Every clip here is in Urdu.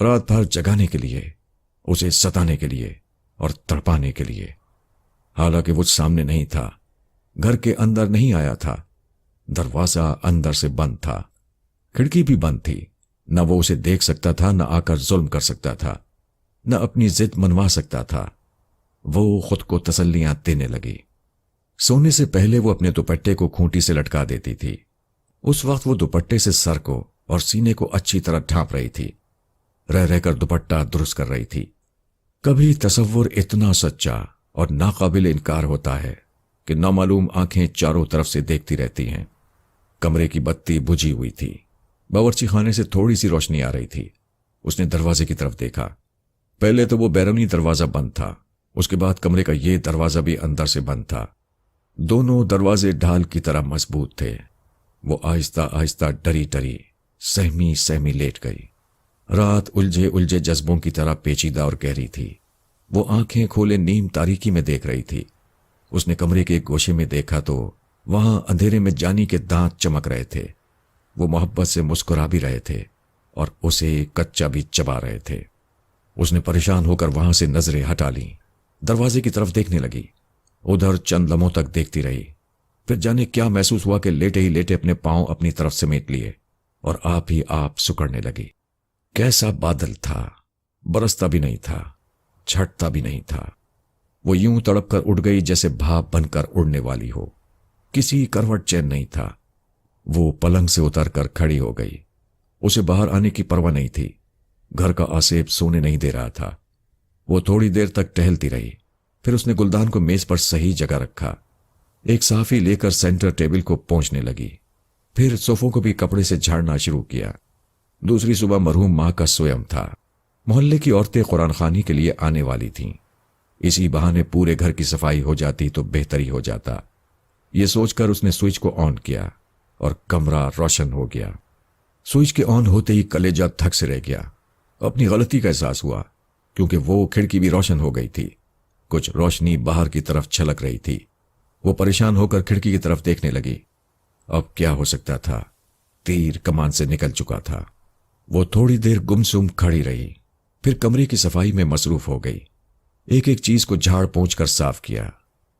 رات بھر جگانے کے لیے، اسے ستانے کے لیے اور تڑپانے کے لیے۔ حالانکہ وہ سامنے نہیں تھا، گھر کے اندر نہیں آیا تھا، دروازہ اندر سے بند تھا، کھڑکی بھی بند تھی، نہ وہ اسے دیکھ سکتا تھا، نہ آ کر ظلم کر سکتا تھا، نہ اپنی ضد منوا سکتا تھا۔ وہ خود کو تسلیاں دینے لگی۔ سونے سے پہلے وہ اپنے دوپٹے کو کھونٹی سے لٹکا دیتی تھی۔ اس وقت وہ دوپٹے سے سر کو اور سینے کو اچھی طرح ڈھانپ رہی تھی، رہ رہ کر دوپٹہ درست کر رہی تھی۔ کبھی تصور اتنا سچا اور ناقابل انکار ہوتا ہے کہ نامعلوم آنکھیں چاروں طرف سے دیکھتی رہتی ہیں۔ کمرے کی بتی بجھی ہوئی تھی، باورچی خانے سے تھوڑی سی روشنی آ رہی تھی۔ اس نے دروازے کی طرف دیکھا۔ پہلے تو وہ بیرونی دروازہ بند تھا، اس کے بعد کمرے کا یہ دروازہ بھی اندر سے بند تھا۔ دونوں دروازے ڈھال کی طرح مضبوط تھے۔ وہ آہستہ آہستہ ڈری ڈری سہمی سہمی لیٹ گئی۔ رات الجھے الجھے جذبوں کی طرح پیچیدہ اور گہری تھی۔ وہ آنکھیں کھولے نیم تاریکی میں دیکھ رہی تھی۔ اس نے کمرے کے ایک گوشے میں دیکھا تو وہاں اندھیرے میں جانی کے دانت چمک رہے تھے۔ وہ محبت سے مسکرا بھی رہے تھے اور اسے کچا بھی چبا رہے تھے۔ اس نے پریشان ہو کر وہاں سے نظریں ہٹا لیں، دروازے کی طرف دیکھنے لگی۔ ادھر چند لمحوں تک دیکھتی رہی، پھر جانے کیا محسوس ہوا کہ لیٹے ہی لیٹے اپنے پاؤں اپنی طرف سمیٹ لیے اور آپ ہی آپ سکڑنے لگی۔ کیسا بادل تھا، برستا بھی نہیں تھا، چھٹتا بھی نہیں تھا۔ وہ یوں تڑپ کر اٹھ گئی جیسے بھاپ بن کر اڑنے والی ہو۔ کسی کروٹ چین نہیں تھا۔ وہ پلنگ سے اتر کر کھڑی ہو گئی۔ اسے باہر آنے کی پرواہ نہیں تھی۔ گھر کا آسیب سونے نہیں دے رہا تھا۔ وہ تھوڑی دیر تک ٹہلتی رہی، پھر اس نے گلدان کو میز پر صحیح جگہ رکھا، ایک صحافی لے کر سینٹر ٹیبل کو پہنچنے لگی، پھر صوفوں کو بھی کپڑے سے جھاڑنا شروع کیا۔ دوسری صبح مرحوم ماں کا سویم تھا۔ محلے کی عورتیں قرآن خوانی کے لیے آنے والی تھیں۔ اسی بہانے پورے گھر کی صفائی ہو جاتی تو بہتری ہو جاتا۔ یہ سوچ کر اس نے سوئچ کو آن کیا اور کمرہ روشن ہو گیا۔ سوئچ کے آن ہوتے ہی کلیجہ تھک سے رہ گیا۔ اپنی غلطی کا احساس ہوا کیونکہ وہ کھڑکی بھی روشن ہو گئی تھی۔ کچھ روشنی باہر کی طرف چھلک رہی تھی۔ وہ پریشان ہو کر کھڑکی کی طرف دیکھنے لگی۔ اب کیا ہو سکتا تھا؟ تیر کمان سے نکل چکا تھا۔ وہ تھوڑی دیر گمسم کھڑی رہی، پھر کمرے کی صفائی میں مصروف ہو گئی۔ ایک ایک چیز کو جھاڑ پونچھ کر صاف کیا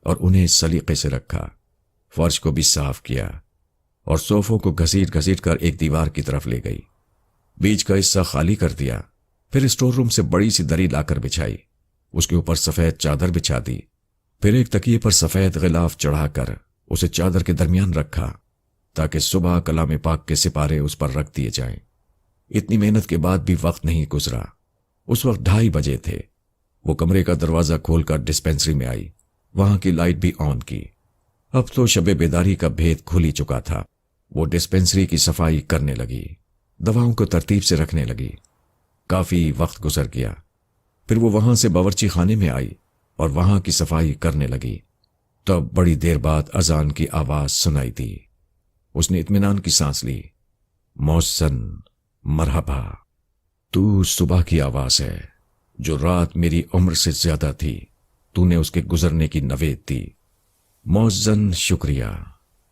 اور انہیں سلیقے سے رکھا۔ فرش کو بھی صاف کیا اور صوفوں کو گھسیٹ گھسیٹ کر ایک دیوار کی طرف لے گئی۔ بیچ کا حصہ خالی کر دیا، پھر اسٹور روم سے بڑی سی دری لا کر بچھائی، اس کے اوپر سفید چادر بچھا دی، پھر ایک تکیے پر سفید غلاف چڑھا کر اسے چادر کے درمیان رکھا تاکہ صبح کلام پاک کے سپارے اس پر رکھ دیے جائیں۔ اتنی محنت کے بعد بھی وقت نہیں گزرا۔ اس وقت 2:30 بجے تھے۔ وہ کمرے کا دروازہ کھول کر ڈسپینسری میں آئی، وہاں کی لائٹ بھی آن کی۔ اب تو شب بیداری کا بھید کھل ہی چکا تھا۔ وہ ڈسپینسری کی صفائی کرنے لگی، دواؤں کو ترتیب سے رکھنے لگی۔ کافی وقت گزر گیا، پھر وہ وہاں سے باورچی خانے میں آئی اور وہاں کی صفائی کرنے لگی۔ تب بڑی دیر بعد اذان کی آواز سنائی دی۔ اس نے اطمینان کی سانس لی۔ مؤذن مرحبا، تو صبح کی آواز ہے، جو رات میری عمر سے زیادہ تھی تو نے اس کے گزرنے کی نوید دی۔ مؤذن شکریہ،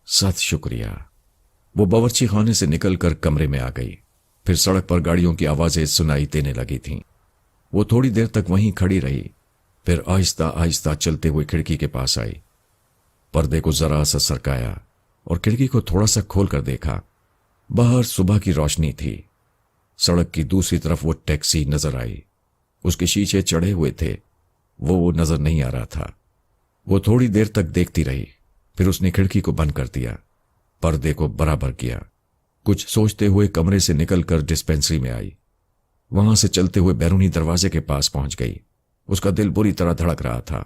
ست شکریہ۔ وہ باورچی خانے سے نکل کر کمرے میں آ گئی، پھر سڑک پر گاڑیوں کی آوازیں سنائی دینے لگی تھیں۔ وہ تھوڑی دیر تک وہیں کھڑی رہی، پھر آہستہ آہستہ چلتے ہوئے کھڑکی کے پاس آئی، پردے کو ذرا سا سرکایا اور کھڑکی کو تھوڑا سا کھول کر دیکھا۔ باہر صبح کی روشنی تھی۔ سڑک کی دوسری طرف وہ ٹیکسی نظر آئی، اس کے شیشے چڑھے ہوئے تھے، وہ نظر نہیں آ رہا تھا۔ وہ تھوڑی دیر تک دیکھتی رہی، پھر اس نے کھڑکی کو بند کر دیا، پردے کو برابر کیا، کچھ سوچتے ہوئے کمرے سے نکل کر ڈسپینسری میں آئی۔ وہاں سے چلتے ہوئے بیرونی دروازے کے پاس پہنچ گئی۔ اس کا دل بری طرح دھڑک رہا تھا۔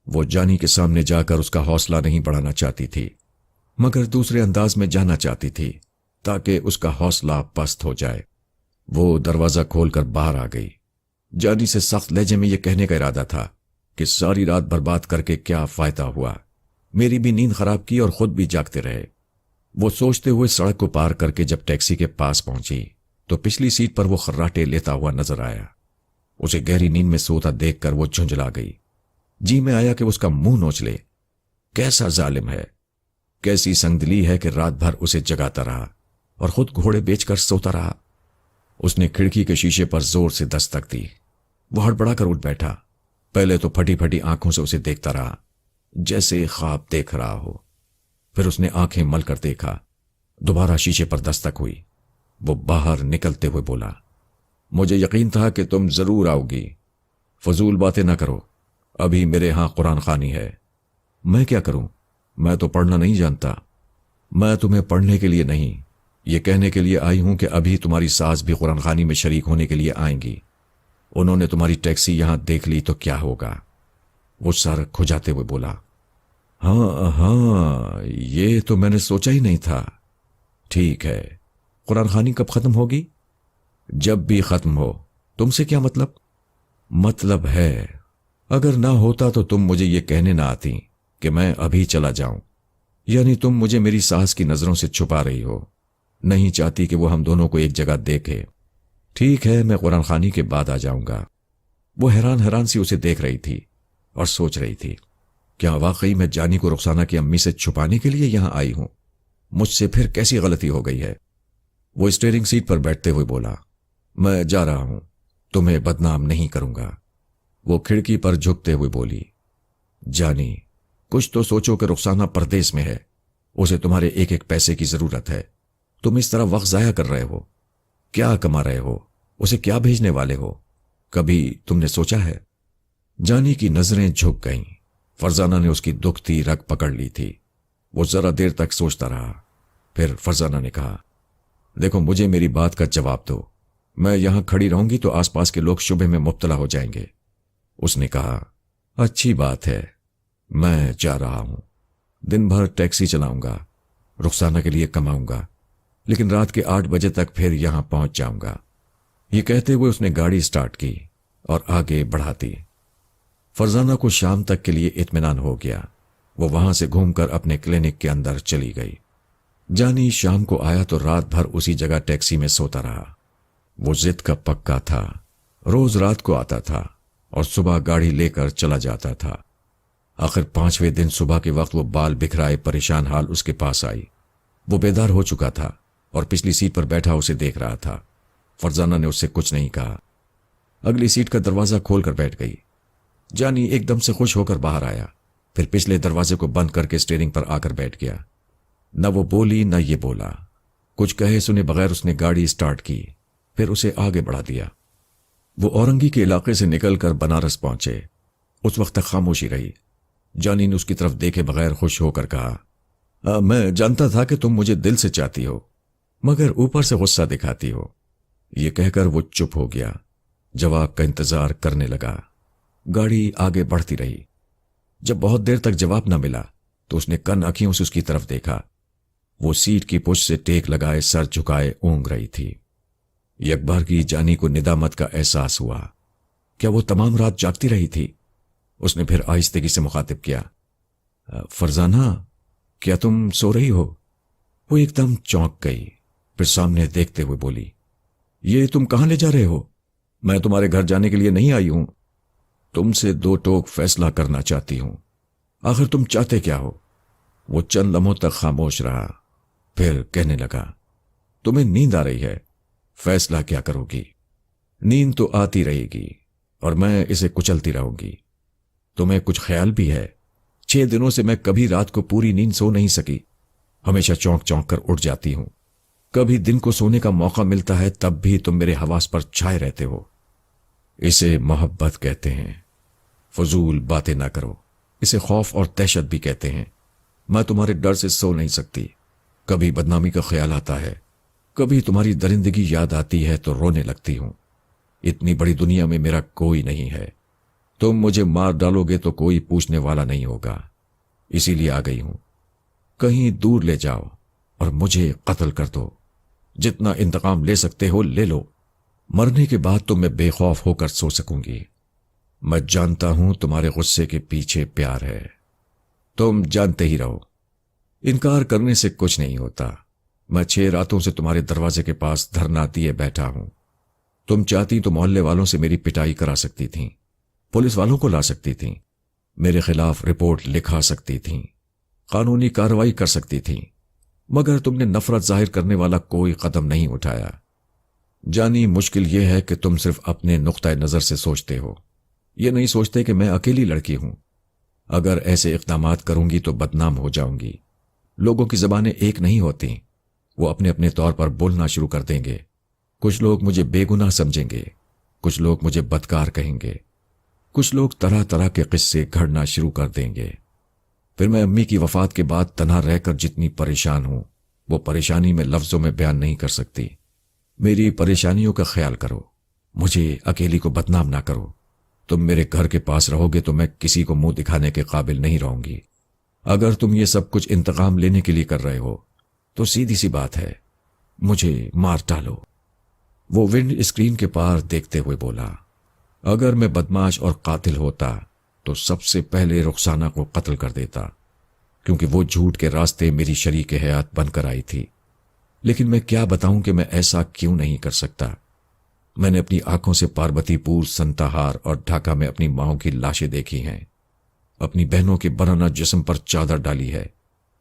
وہ جانی کے سامنے جا کر اس کا حوصلہ نہیں بڑھانا چاہتی تھی، مگر دوسرے انداز میں جانا چاہتی تھی تاکہ اس کا حوصلہ پست ہو جائے۔ وہ دروازہ کھول کر باہر آ گئی۔ جانی سے سخت لہجے میں یہ کہنے کا ارادہ تھا کہ ساری رات برباد کر کے کیا فائدہ ہوا، میری بھی نیند خراب کی اور خود بھی جاگتے رہے۔ وہ سوچتے ہوئے سڑک کو پار کر کے جب ٹیکسی کے پاس پہنچی تو پچھلی سیٹ پر وہ خراٹے لیتا ہوا نظر آیا۔ اسے گہری نیند میں سوتا دیکھ کر وہ جھنجلا گئی۔ جی میں آیا کہ اس کا منہ نوچ لے۔ کیسا ظالم ہے، کیسی سنگدلی ہے کہ رات بھر اسے جگاتا رہا اور خود گھوڑے بیچ کر سوتا رہا۔ اس نے کھڑکی کے شیشے پر زور سے دستک دی۔ وہ ہڑبڑا کر اٹھ بیٹھا۔ پہلے تو پھٹی پھٹی آنکھوں سے اسے دیکھتا رہا، جیسے خواب دیکھ رہا ہو۔ پھر اس نے آنکھیں مل کر دیکھا۔ دوبارہ شیشے پر دستک ہوئی۔ وہ باہر نکلتے ہوئے بولا، مجھے یقین تھا کہ تم ضرور آؤ گی۔ فضول باتیں نہ کرو، ابھی میرے ہاں قرآن خوانی ہے۔ میں کیا کروں؟ میں تو پڑھنا نہیں جانتا۔ میں تمہیں پڑھنے کے لیے نہیں، یہ کہنے کے لیے آئی ہوں کہ ابھی تمہاری ساس بھی قرآن خوانی میں شریک ہونے کے لیے آئیں گی۔ انہوں نے تمہاری ٹیکسی یہاں دیکھ لی تو کیا ہوگا؟ وہ سر کھجاتے ہوئے بولا، ہاں یہ تو میں نے سوچا ہی نہیں تھا۔ ٹھیک ہے، قرآن خوانی کب ختم ہوگی؟ جب بھی ختم ہو، تم سے کیا مطلب؟ مطلب ہے، اگر نہ ہوتا تو تم مجھے یہ کہنے نہ آتی کہ میں ابھی چلا جاؤں۔ یعنی تم مجھے میری ساس کی نظروں سے چھپا رہی ہو، نہیں چاہتی کہ وہ ہم دونوں کو ایک جگہ دیکھے۔ ٹھیک ہے، میں قرآن خوانی کے بعد آ جاؤں گا۔ وہ حیران سی اسے دیکھ رہی تھی اور سوچ رہی تھی، کیا واقعی میں جانی کو رخسانہ کی امی سے چھپانے کے لیے یہاں آئی ہوں؟ مجھ سے پھر کیسی غلطی ہو گئی ہے؟ وہ اسٹیئرنگ سیٹ پر بیٹھتے ہوئے بولا، میں جا رہا ہوں، تمہیں بدنام نہیں کروں گا۔ وہ کھڑکی پر جھکتے ہوئے بولی، جانی کچھ تو سوچو کہ رخسانہ پردیس میں ہے، اسے تمہارے ایک ایک پیسے کی ضرورت ہے۔ تم اس طرح وقت ضائع کر رہے ہو، کیا کما رہے ہو، اسے کیا بھیجنے والے ہو؟ کبھی تم نے سوچا ہے؟ جانی کی نظریں جھک گئیں۔ فرزانہ نے اس کی دکھتی رگ پکڑ لی تھی۔ وہ ذرا دیر تک سوچتا رہا، پھر فرزانہ نے کہا، دیکھو مجھے میری بات کا جواب دو، میں یہاں کھڑی رہوں گی تو آس پاس کے لوگ شبہ میں مبتلا ہو جائیں گے۔ اس نے کہا، اچھی بات ہے، میں جا رہا ہوں، دن بھر ٹیکسی چلاؤں گا، رخسانہ کے لیے کماؤں گا، لیکن رات کے 8 بجے تک پھر یہاں پہنچ جاؤں گا۔ یہ کہتے ہوئے اس نے گاڑی سٹارٹ کی اور آگے بڑھاتی۔ فرزانہ کو شام تک کے لیے اطمینان ہو گیا۔ وہ وہاں سے گھوم کر اپنے کلینک کے اندر چلی گئی۔ جانی شام کو آیا تو رات بھر اسی جگہ ٹیکسی میں سوتا رہا۔ وہ ضد کا پکا تھا، روز رات کو آتا تھا اور صبح گاڑی لے کر چلا جاتا تھا۔ آخر 5ویں دن صبح کے وقت وہ بال بکھرائے پریشان حال اس کے پاس آئی۔ وہ بیدار ہو چکا تھا اور پچھلی سیٹ پر بیٹھا اسے دیکھ رہا تھا۔ فرزانہ نے اس سے کچھ نہیں کہا۔ اگلی سیٹ کا دروازہ کھول کر بیٹھ گئی۔ جانی ایک دم سے خوش ہو کر باہر آیا، پھر پچھلے دروازے کو بند کر کے اسٹیئرنگ پر آ کر بیٹھ گیا۔ نہ وہ بولی نہ یہ بولا، کچھ کہے سنے بغیر اس نے گاڑی سٹارٹ کی، پھر اسے آگے بڑھا دیا۔ وہ اورنگی کے علاقے سے نکل کر بنارس پہنچے۔ اس وقت تک خاموشی رہی۔ جانی نے اس کی طرف دیکھے بغیر خوش ہو کر کہا، میں جانتا تھا کہ تم مجھے دل سے چاہتی ہو، مگر اوپر سے غصہ دکھاتی ہو۔ یہ کہہ کر وہ چپ ہو گیا، جواب کا انتظار کرنے لگا۔ گاڑی آگے بڑھتی رہی۔ جب بہت دیر تک جواب نہ ملا تو اس نے کن آنکھوں سے اس کی طرف دیکھا۔ وہ سیٹ کی پشت سے ٹیک لگائے سر جھکائے اونگ رہی تھی۔ یک بار کی جانی کو ندامت کا احساس ہوا۔ کیا وہ تمام رات جاگتی رہی تھی؟ اس نے پھر آہستگی سے مخاطب کیا، فرزانہ کیا تم سو رہی ہو؟ وہ ایک دم چونک گئی، پھر سامنے دیکھتے ہوئے بولی، یہ تم کہاں لے جا رہے ہو؟ میں تمہارے گھر جانے کے لیے نہیں آئی ہوں۔ تم سے 2 ٹوک فیصلہ کرنا چاہتی ہوں۔ آخر تم چاہتے کیا ہو؟ وہ چند لمحوں تک خاموش رہا، پھر کہنے لگا، تمہیں نیند آ رہی ہے، فیصلہ کیا کرو گی؟ نیند تو آتی رہے گی اور میں اسے کچلتی رہوں گی۔ تمہیں کچھ خیال بھی ہے؟ 6 دنوں سے میں کبھی رات کو پوری نیند سو نہیں سکی، ہمیشہ چونک چونک کر اٹھ جاتی ہوں۔ کبھی دن کو سونے کا موقع ملتا ہے تب بھی تم میرے حواس پر چھائے رہتے ہو۔ اسے محبت کہتے ہیں۔ فضول باتیں نہ کرو، اسے خوف اور دہشت بھی کہتے ہیں۔ میں تمہارے ڈر سے سو نہیں سکتی، کبھی بدنامی کا خیال آتا ہے، کبھی تمہاری درندگی یاد آتی ہے تو رونے لگتی ہوں۔ اتنی بڑی دنیا میں میرا کوئی نہیں ہے، تم مجھے مار ڈالو گے تو کوئی پوچھنے والا نہیں ہوگا، اسی لیے آ گئی ہوں۔ کہیں دور لے جاؤ اور مجھے قتل کر دو، جتنا انتقام لے سکتے ہو لے لو، مرنے کے بعد تو میں بے خوف ہو کر سو سکوں گی۔ میں جانتا ہوں تمہارے غصے کے پیچھے پیار ہے، تم جانتے ہی رہو، انکار کرنے سے کچھ نہیں ہوتا۔ میں 6 راتوں سے تمہارے دروازے کے پاس دھرنا دیے بیٹھا ہوں۔ تم چاہتی تو محلے والوں سے میری پٹائی کرا سکتی تھیں، پولیس والوں کو لا سکتی تھیں، میرے خلاف رپورٹ لکھا سکتی تھیں، قانونی کارروائی کر سکتی تھیں، مگر تم نے نفرت ظاہر کرنے والا کوئی قدم نہیں اٹھایا۔ جانی، مشکل یہ ہے کہ تم صرف اپنے نقطۂ نظر سے سوچتے ہو، یہ نہیں سوچتے کہ میں اکیلی لڑکی ہوں۔ اگر ایسے اقدامات کروں گی تو بدنام ہو جاؤں گی۔ لوگوں کی زبانیں ایک نہیں ہوتی، وہ اپنے اپنے طور پر بولنا شروع کر دیں گے۔ کچھ لوگ مجھے بے گناہ سمجھیں گے، کچھ لوگ مجھے بدکار کہیں گے، کچھ لوگ طرح طرح کے قصے گھڑنا شروع کر دیں گے۔ پھر میں امی کی وفات کے بعد تنہا رہ کر جتنی پریشان ہوں، وہ پریشانی میں لفظوں میں بیان نہیں کر سکتی۔ میری پریشانیوں کا خیال کرو، مجھے اکیلی کو بدنام نہ کرو۔ تم میرے گھر کے پاس رہو گے تو میں کسی کو منہ دکھانے کے قابل نہیں رہوں گی۔ اگر تم یہ سب کچھ انتقام لینے کے لیے کر رہے ہو تو سیدھی سی بات ہے، مجھے مار ڈالو۔ وہ ونڈ اسکرین کے پار دیکھتے ہوئے بولا، اگر میں بدماش اور قاتل ہوتا تو سب سے پہلے رخسانہ کو قتل کر دیتا، کیونکہ وہ جھوٹ کے راستے میری شریک حیات بن کر آئی تھی۔ لیکن میں کیا بتاؤں کہ میں ایسا کیوں نہیں کر سکتا۔ میں نے اپنی آنکھوں سے پاربتی پور، سنتاہار اور ڈھاکہ میں اپنی ماؤں کی لاشیں دیکھی ہیں، اپنی بہنوں کے برہنہ جسم پر چادر ڈالی ہے،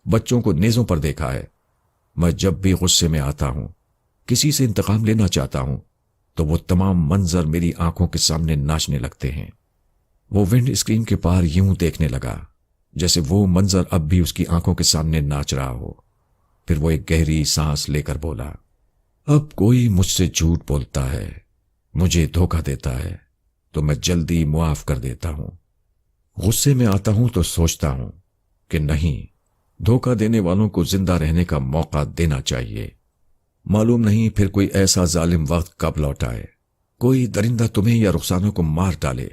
بچوں کو نیزوں پر دیکھا ہے۔ میں جب بھی غصے میں آتا ہوں، کسی سے انتقام لینا چاہتا ہوں، تو وہ تمام منظر میری آنکھوں کے سامنے ناچنے لگتے ہیں۔ وہ ونڈ اسکرین کے پار یوں دیکھنے لگا جیسے وہ منظر اب بھی اس کی آنکھوں کے سامنے ناچ رہا ہو۔ پھر وہ ایک گہری سانس لے کر بولا، اب کوئی مجھ سے جھوٹ بولتا ہے، مجھے دھوکہ دیتا ہے تو میں جلدی معاف کر دیتا ہوں۔ غصے میں آتا ہوں تو سوچتا ہوں کہ نہیں، دھوکہ دینے والوں کو زندہ رہنے کا موقع دینا چاہیے۔ معلوم نہیں پھر کوئی ایسا ظالم وقت کب لوٹ آئے، کوئی درندہ تمہیں یا رخسانہ کو مار ڈالے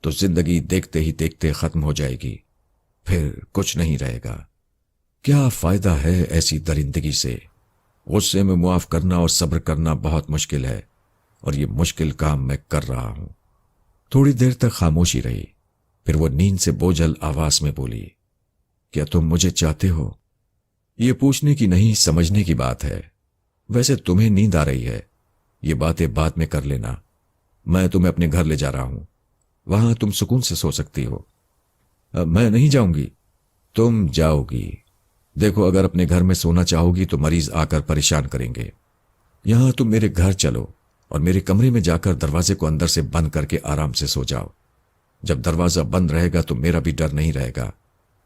تو زندگی دیکھتے ہی دیکھتے ختم ہو جائے گی، پھر کچھ نہیں رہے گا۔ کیا فائدہ ہے ایسی درندگی سے؟ غصے میں معاف کرنا اور صبر کرنا بہت مشکل ہے، اور یہ مشکل کام میں کر رہا ہوں۔ تھوڑی دیر تک خاموشی رہی، پھر وہ نیند سے بوجھل آواز میں بولی، کیا تم مجھے چاہتے ہو؟ یہ پوچھنے کی نہیں، سمجھنے کی بات ہے۔ ویسے تمہیں نیند آ رہی ہے، یہ باتیں بعد میں کر لینا، میں تمہیں اپنے گھر لے جا رہا ہوں، وہاں تم سکون سے سو سکتی ہو۔ میں نہیں جاؤں گی۔ تم جاؤ گی۔ دیکھو، اگر اپنے گھر میں سونا چاہو گی تو مریض آ کر پریشان کریں گے۔ یہاں تم میرے گھر چلو اور میرے کمرے میں جا کر دروازے کو اندر سے بند کر کے آرام سے سو جاؤ۔ جب دروازہ بند رہے گا تو میرا بھی ڈر نہیں رہے گا،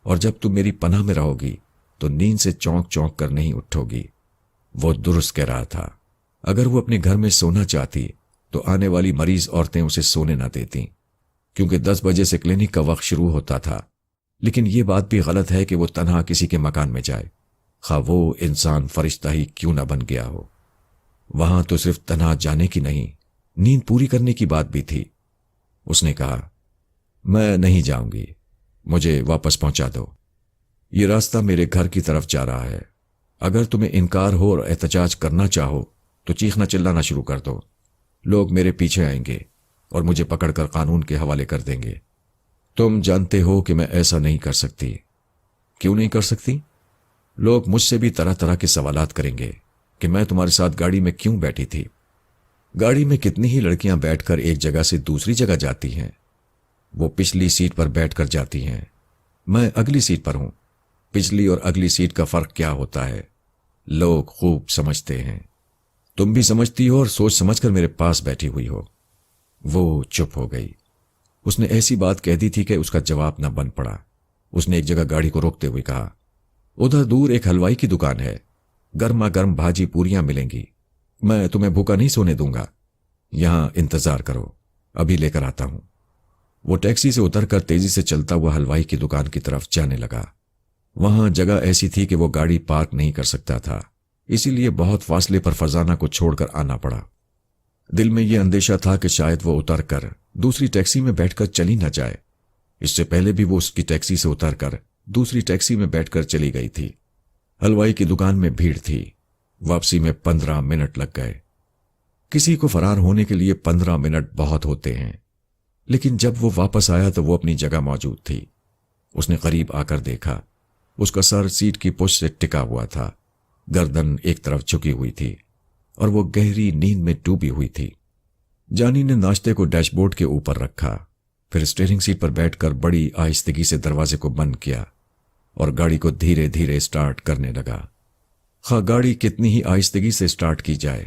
اور جب تم میری پناہ میں رہو گی تو نیند سے چونک چونک کر نہیں اٹھو گی۔ وہ درست کہہ رہا تھا۔ اگر وہ اپنے گھر میں سونا چاہتی تو آنے والی مریض عورتیں اسے سونے نہ دیتیں، کیونکہ 10 بجے سے کلینک کا وقت شروع ہوتا تھا۔ لیکن یہ بات بھی غلط ہے کہ وہ تنہا کسی کے مکان میں جائے، خواہ وہ انسان فرشتہ ہی کیوں نہ بن گیا ہو۔ وہاں تو صرف تنہا جانے کی نہیں، نیند پوری کرنے کی بات بھی تھی۔ اس نے کہا، میں نہیں جاؤں گی، مجھے واپس پہنچا دو۔ یہ راستہ میرے گھر کی طرف جا رہا ہے۔ اگر تمہیں انکار ہو اور احتجاج کرنا چاہو تو چیخنا چلانا شروع کر دو، لوگ میرے پیچھے آئیں گے اور مجھے پکڑ کر قانون کے حوالے کر دیں گے۔ تم جانتے ہو کہ میں ایسا نہیں کر سکتی۔ کیوں نہیں کر سکتی؟ لوگ مجھ سے بھی طرح طرح کے سوالات کریں گے کہ میں تمہارے ساتھ گاڑی میں کیوں بیٹھی تھی۔ گاڑی میں کتنی ہی لڑکیاں بیٹھ کر ایک جگہ سے دوسری جگہ جاتی ہیں، وہ پچھلی سیٹ پر بیٹھ کر جاتی ہیں، میں اگلی سیٹ پر ہوں۔ پچھلی اور اگلی سیٹ کا فرق کیا ہوتا ہے، لوگ خوب سمجھتے ہیں۔ تم بھی سمجھتی ہو اور سوچ سمجھ کر میرے پاس بیٹھی ہوئی ہو۔ وہ چپ ہو گئی۔ اس نے ایسی بات کہہ دی تھی کہ اس کا جواب نہ بن پڑا۔ اس نے ایک جگہ گاڑی کو روکتے ہوئے کہا، ادھر دور ایک حلوائی کی دکان ہے، گرما گرم بھاجی پوریاں ملیں گی، میں تمہیں بھوکا نہیں سونے دوں گا، یہاں انتظار کرو، ابھی لے کر آتا ہوں۔ وہ ٹیکسی سے اتر کر تیزی سے چلتا ہوا حلوائی کی دکان کی طرف جانے لگا۔ وہاں جگہ ایسی تھی کہ وہ گاڑی پارک نہیں کر سکتا تھا، اسی لیے بہت فاصلے پر فرزانہ کو چھوڑ کر آنا پڑا۔ دل میں یہ اندیشہ تھا کہ شاید وہ اتر کر دوسری ٹیکسی میں بیٹھ کر چلی نہ جائے۔ اس سے پہلے بھی وہ اس کی ٹیکسی سے اتر کر دوسری ٹیکسی میں بیٹھ کر چلی گئی تھی۔ حلوائی کی دکان میں بھیڑ تھی، واپسی میں 15 منٹ لگ گئے۔ کسی کو فرار ہونے کے لیے 15 منٹ بہت ہوتے ہیں، لیکن جب وہ واپس آیا تو وہ اپنی جگہ موجود تھی۔ اس نے قریب آ کر دیکھا، اس کا سر سیٹ کی پشت سے ٹکا ہوا تھا، گردن ایک طرف جھکی ہوئی تھی اور وہ گہری نیند میں ڈوبی ہوئی تھی۔ جانی نے ناشتے کو ڈیش بورڈ کے اوپر رکھا، پھر اسٹیئرنگ سیٹ پر بیٹھ کر بڑی آہستگی سے دروازے کو بند کیا اور گاڑی کو دھیرے دھیرے سٹارٹ کرنے لگا۔ خواہ گاڑی کتنی ہی آہستگی سے سٹارٹ کی جائے،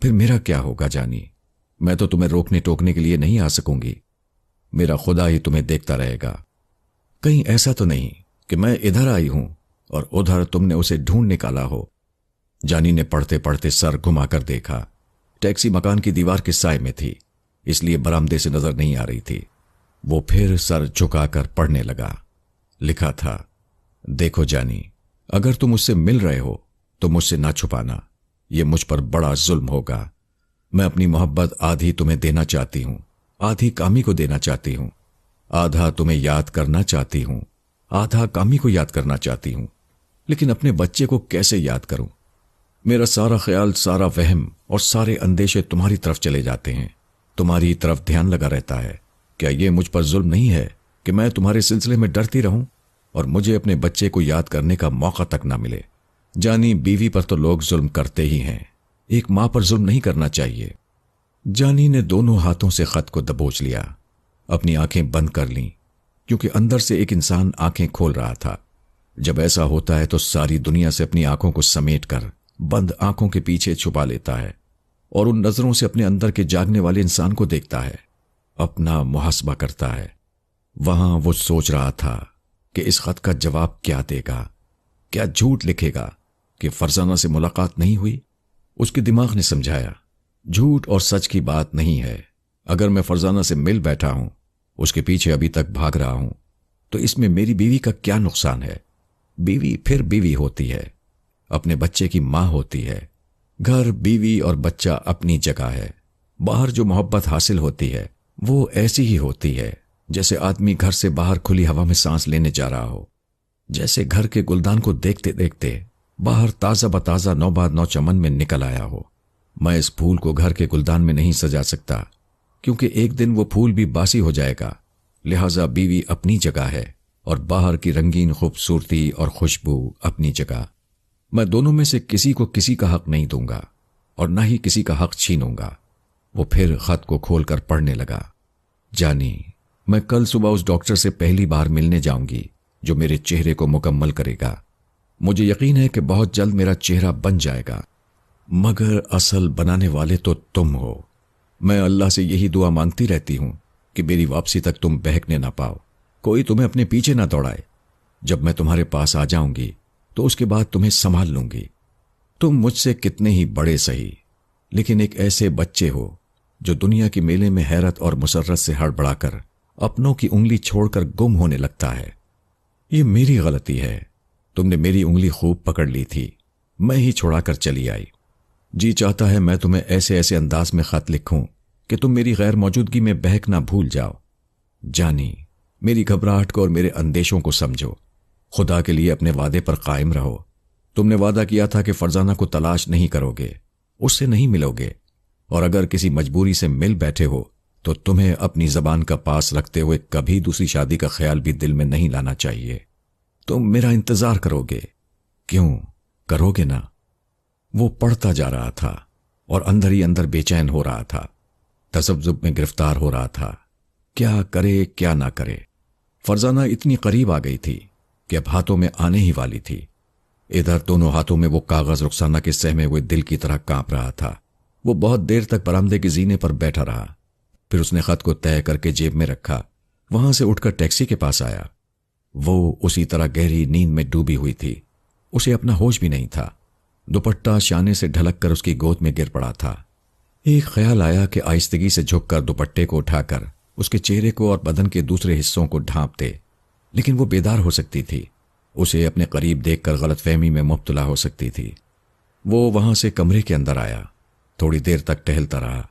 پھر میرا کیا ہوگا جانی؟ میں تو تمہیں روکنے ٹوکنے کے لیے نہیں آ سکوں گی، میرا خدا ہی تمہیں دیکھتا رہے گا۔ کہیں ایسا تو نہیں کہ میں ادھر آئی ہوں اور ادھر تم نے اسے ڈھونڈ نکالا ہو؟ جانی نے پڑھتے پڑھتے سر گھما کر دیکھا۔ ٹیکسی مکان کی دیوار کے سائے میں تھی، اس لیے برآمدے سے نظر نہیں آ رہی تھی۔ وہ پھر سر جھکا کر پڑھنے لگا۔ لکھا تھا، دیکھو جانی، اگر تم مجھ سے مل رہے ہو تو مجھ سے نہ چھپانا، یہ مجھ پر بڑا ظلم ہوگا۔ میں اپنی محبت آدھی تمہیں دینا چاہتی ہوں، آدھی کامی کو دینا چاہتی ہوں، آدھا تمہیں یاد کرنا چاہتی ہوں، آدھا کامی کو یاد کرنا چاہتی ہوں، لیکن اپنے بچے کو کیسے یاد کروں؟ میرا سارا خیال، سارا وہم اور سارے اندیشے تمہاری طرف چلے جاتے ہیں، تمہاری طرف دھیان لگا رہتا ہے۔ کیا یہ مجھ پر ظلم نہیں ہے کہ میں تمہارے سلسلے میں ڈرتی رہوں اور مجھے اپنے بچے کو یاد کرنے کا موقع تک نہ ملے؟ جانی، بیوی پر تو لوگ ظلم کرتے ہی ہیں، ایک ماں پر ظلم نہیں کرنا چاہیے۔ جانی نے دونوں ہاتھوں سے خط کو دبوچ لیا، اپنی آنکھیں بند کر لیں، کیونکہ اندر سے ایک انسان آنکھیں کھول رہا تھا۔ جب ایسا ہوتا ہے تو ساری دنیا سے اپنی آنکھوں کو سمیٹ کر بند آنکھوں کے پیچھے چھپا لیتا ہے اور ان نظروں سے اپنے اندر کے جاگنے والے انسان کو دیکھتا ہے، اپنا محاسبہ کرتا ہے۔ وہاں وہ سوچ رہا تھا کہ اس خط کا جواب کیا دے گا، کیا جھوٹ لکھے گا کہ فرزانہ سے ملاقات نہیں ہوئی۔ اس کے دماغ نے سمجھایا، جھوٹ اور سچ کی بات نہیں ہے۔ اگر میں فرزانہ سے مل بیٹھا ہوں، اس کے پیچھے ابھی تک بھاگ رہا ہوں، تو اس میں میری بیوی کا کیا نقصان ہے؟ بیوی پھر بیوی ہوتی ہے، اپنے بچے کی ماں ہوتی ہے۔ گھر، بیوی اور بچہ اپنی جگہ ہے۔ باہر جو محبت حاصل ہوتی ہے وہ ایسی ہی ہوتی ہے جیسے آدمی گھر سے باہر کھلی ہوا میں سانس لینے جا رہا ہو، جیسے گھر کے گلدان کو دیکھتے دیکھتے باہر تازہ بتازہ نوبہار نو چمن میں نکل آیا ہو۔ میں اس پھول کو گھر کے گلدان میں نہیں سجا سکتا، کیونکہ ایک دن وہ پھول بھی باسی ہو جائے گا۔ لہٰذا بیوی اپنی جگہ ہے اور باہر کی رنگین خوبصورتی اور خوشبو اپنی جگہ۔ میں دونوں میں سے کسی کو کسی کا حق نہیں دوں گا اور نہ ہی کسی کا حق چھینوں گا۔ وہ پھر خط کو کھول کر پڑھنے لگا۔ جانی، میں کل صبح اس ڈاکٹر سے پہلی بار ملنے جاؤں گی جو میرے چہرے کو مکمل کرے گا۔ مجھے یقین ہے کہ بہت جلد میرا چہرہ بن جائے گا، مگر اصل بنانے والے تو تم ہو۔ میں اللہ سے یہی دعا مانگتی رہتی ہوں کہ میری واپسی تک تم بہکنے نہ پاؤ، کوئی تمہیں اپنے پیچھے نہ دوڑائے۔ جب میں تمہارے پاس آ جاؤں گی تو اس کے بعد تمہیں سنبھال لوں گی۔ تم مجھ سے کتنے ہی بڑے سہی، لیکن ایک ایسے بچے ہو جو دنیا کے میلے میں حیرت اور مسرت سے ہڑبڑا کر اپنوں کی انگلی چھوڑ کر گم ہونے لگتا ہے۔ یہ میری غلطی ہے، تم نے میری انگلی خوب پکڑ لی تھی، میں ہی چھوڑا کر چلی آئی۔ جی چاہتا ہے میں تمہیں ایسے ایسے انداز میں خط لکھوں کہ تم میری غیر موجودگی میں بہکنا بھول جاؤ۔ جانی، میری گھبراہٹ کو اور میرے اندیشوں کو سمجھو۔ خدا کے لیے اپنے وعدے پر قائم رہو۔ تم نے وعدہ کیا تھا کہ فرزانہ کو تلاش نہیں کرو گے، اس سے نہیں ملو گے، اور اگر کسی مجبوری سے مل بیٹھے ہو تو تمہیں اپنی زبان کا پاس رکھتے ہوئے کبھی دوسری شادی کا خیال بھی دل میں نہیں لانا چاہیے۔ تم میرا انتظار کرو گے، کیوں کرو گے نا؟ وہ پڑھتا جا رہا تھا اور اندر ہی اندر بے چین ہو رہا تھا، تذبذب میں گرفتار ہو رہا تھا، کیا کرے کیا نہ کرے۔ فرزانہ اتنی قریب آ گئی تھی کہ اب ہاتھوں میں آنے ہی والی تھی۔ ادھر دونوں ہاتھوں میں وہ کاغذ رخسانہ کے سہمے ہوئے دل کی طرح کانپ رہا تھا۔ وہ بہت دیر تک برآمدے کے زینے پر بیٹھا رہا، پھر اس نے خط کو طے کر کے جیب میں رکھا، وہاں سے اٹھ کر ٹیکسی کے پاس آیا۔ وہ اسی طرح گہری نیند میں ڈوبی ہوئی تھی، اسے اپنا ہوش بھی نہیں تھا۔ دوپٹہ شانے سے ڈھلک کر اس کی گود میں گر پڑا تھا۔ ایک خیال آیا کہ آہستگی سے جھک کر دوپٹے کو اٹھا کر اس کے چہرے کو اور بدن کے دوسرے حصوں کو ڈھانپ دے، لیکن وہ بیدار ہو سکتی تھی، اسے اپنے قریب دیکھ کر غلط فہمی میں مبتلا ہو سکتی تھی۔ وہ وہاں سے کمرے کے اندر آیا، تھوڑی دیر تک ٹہلتا رہا،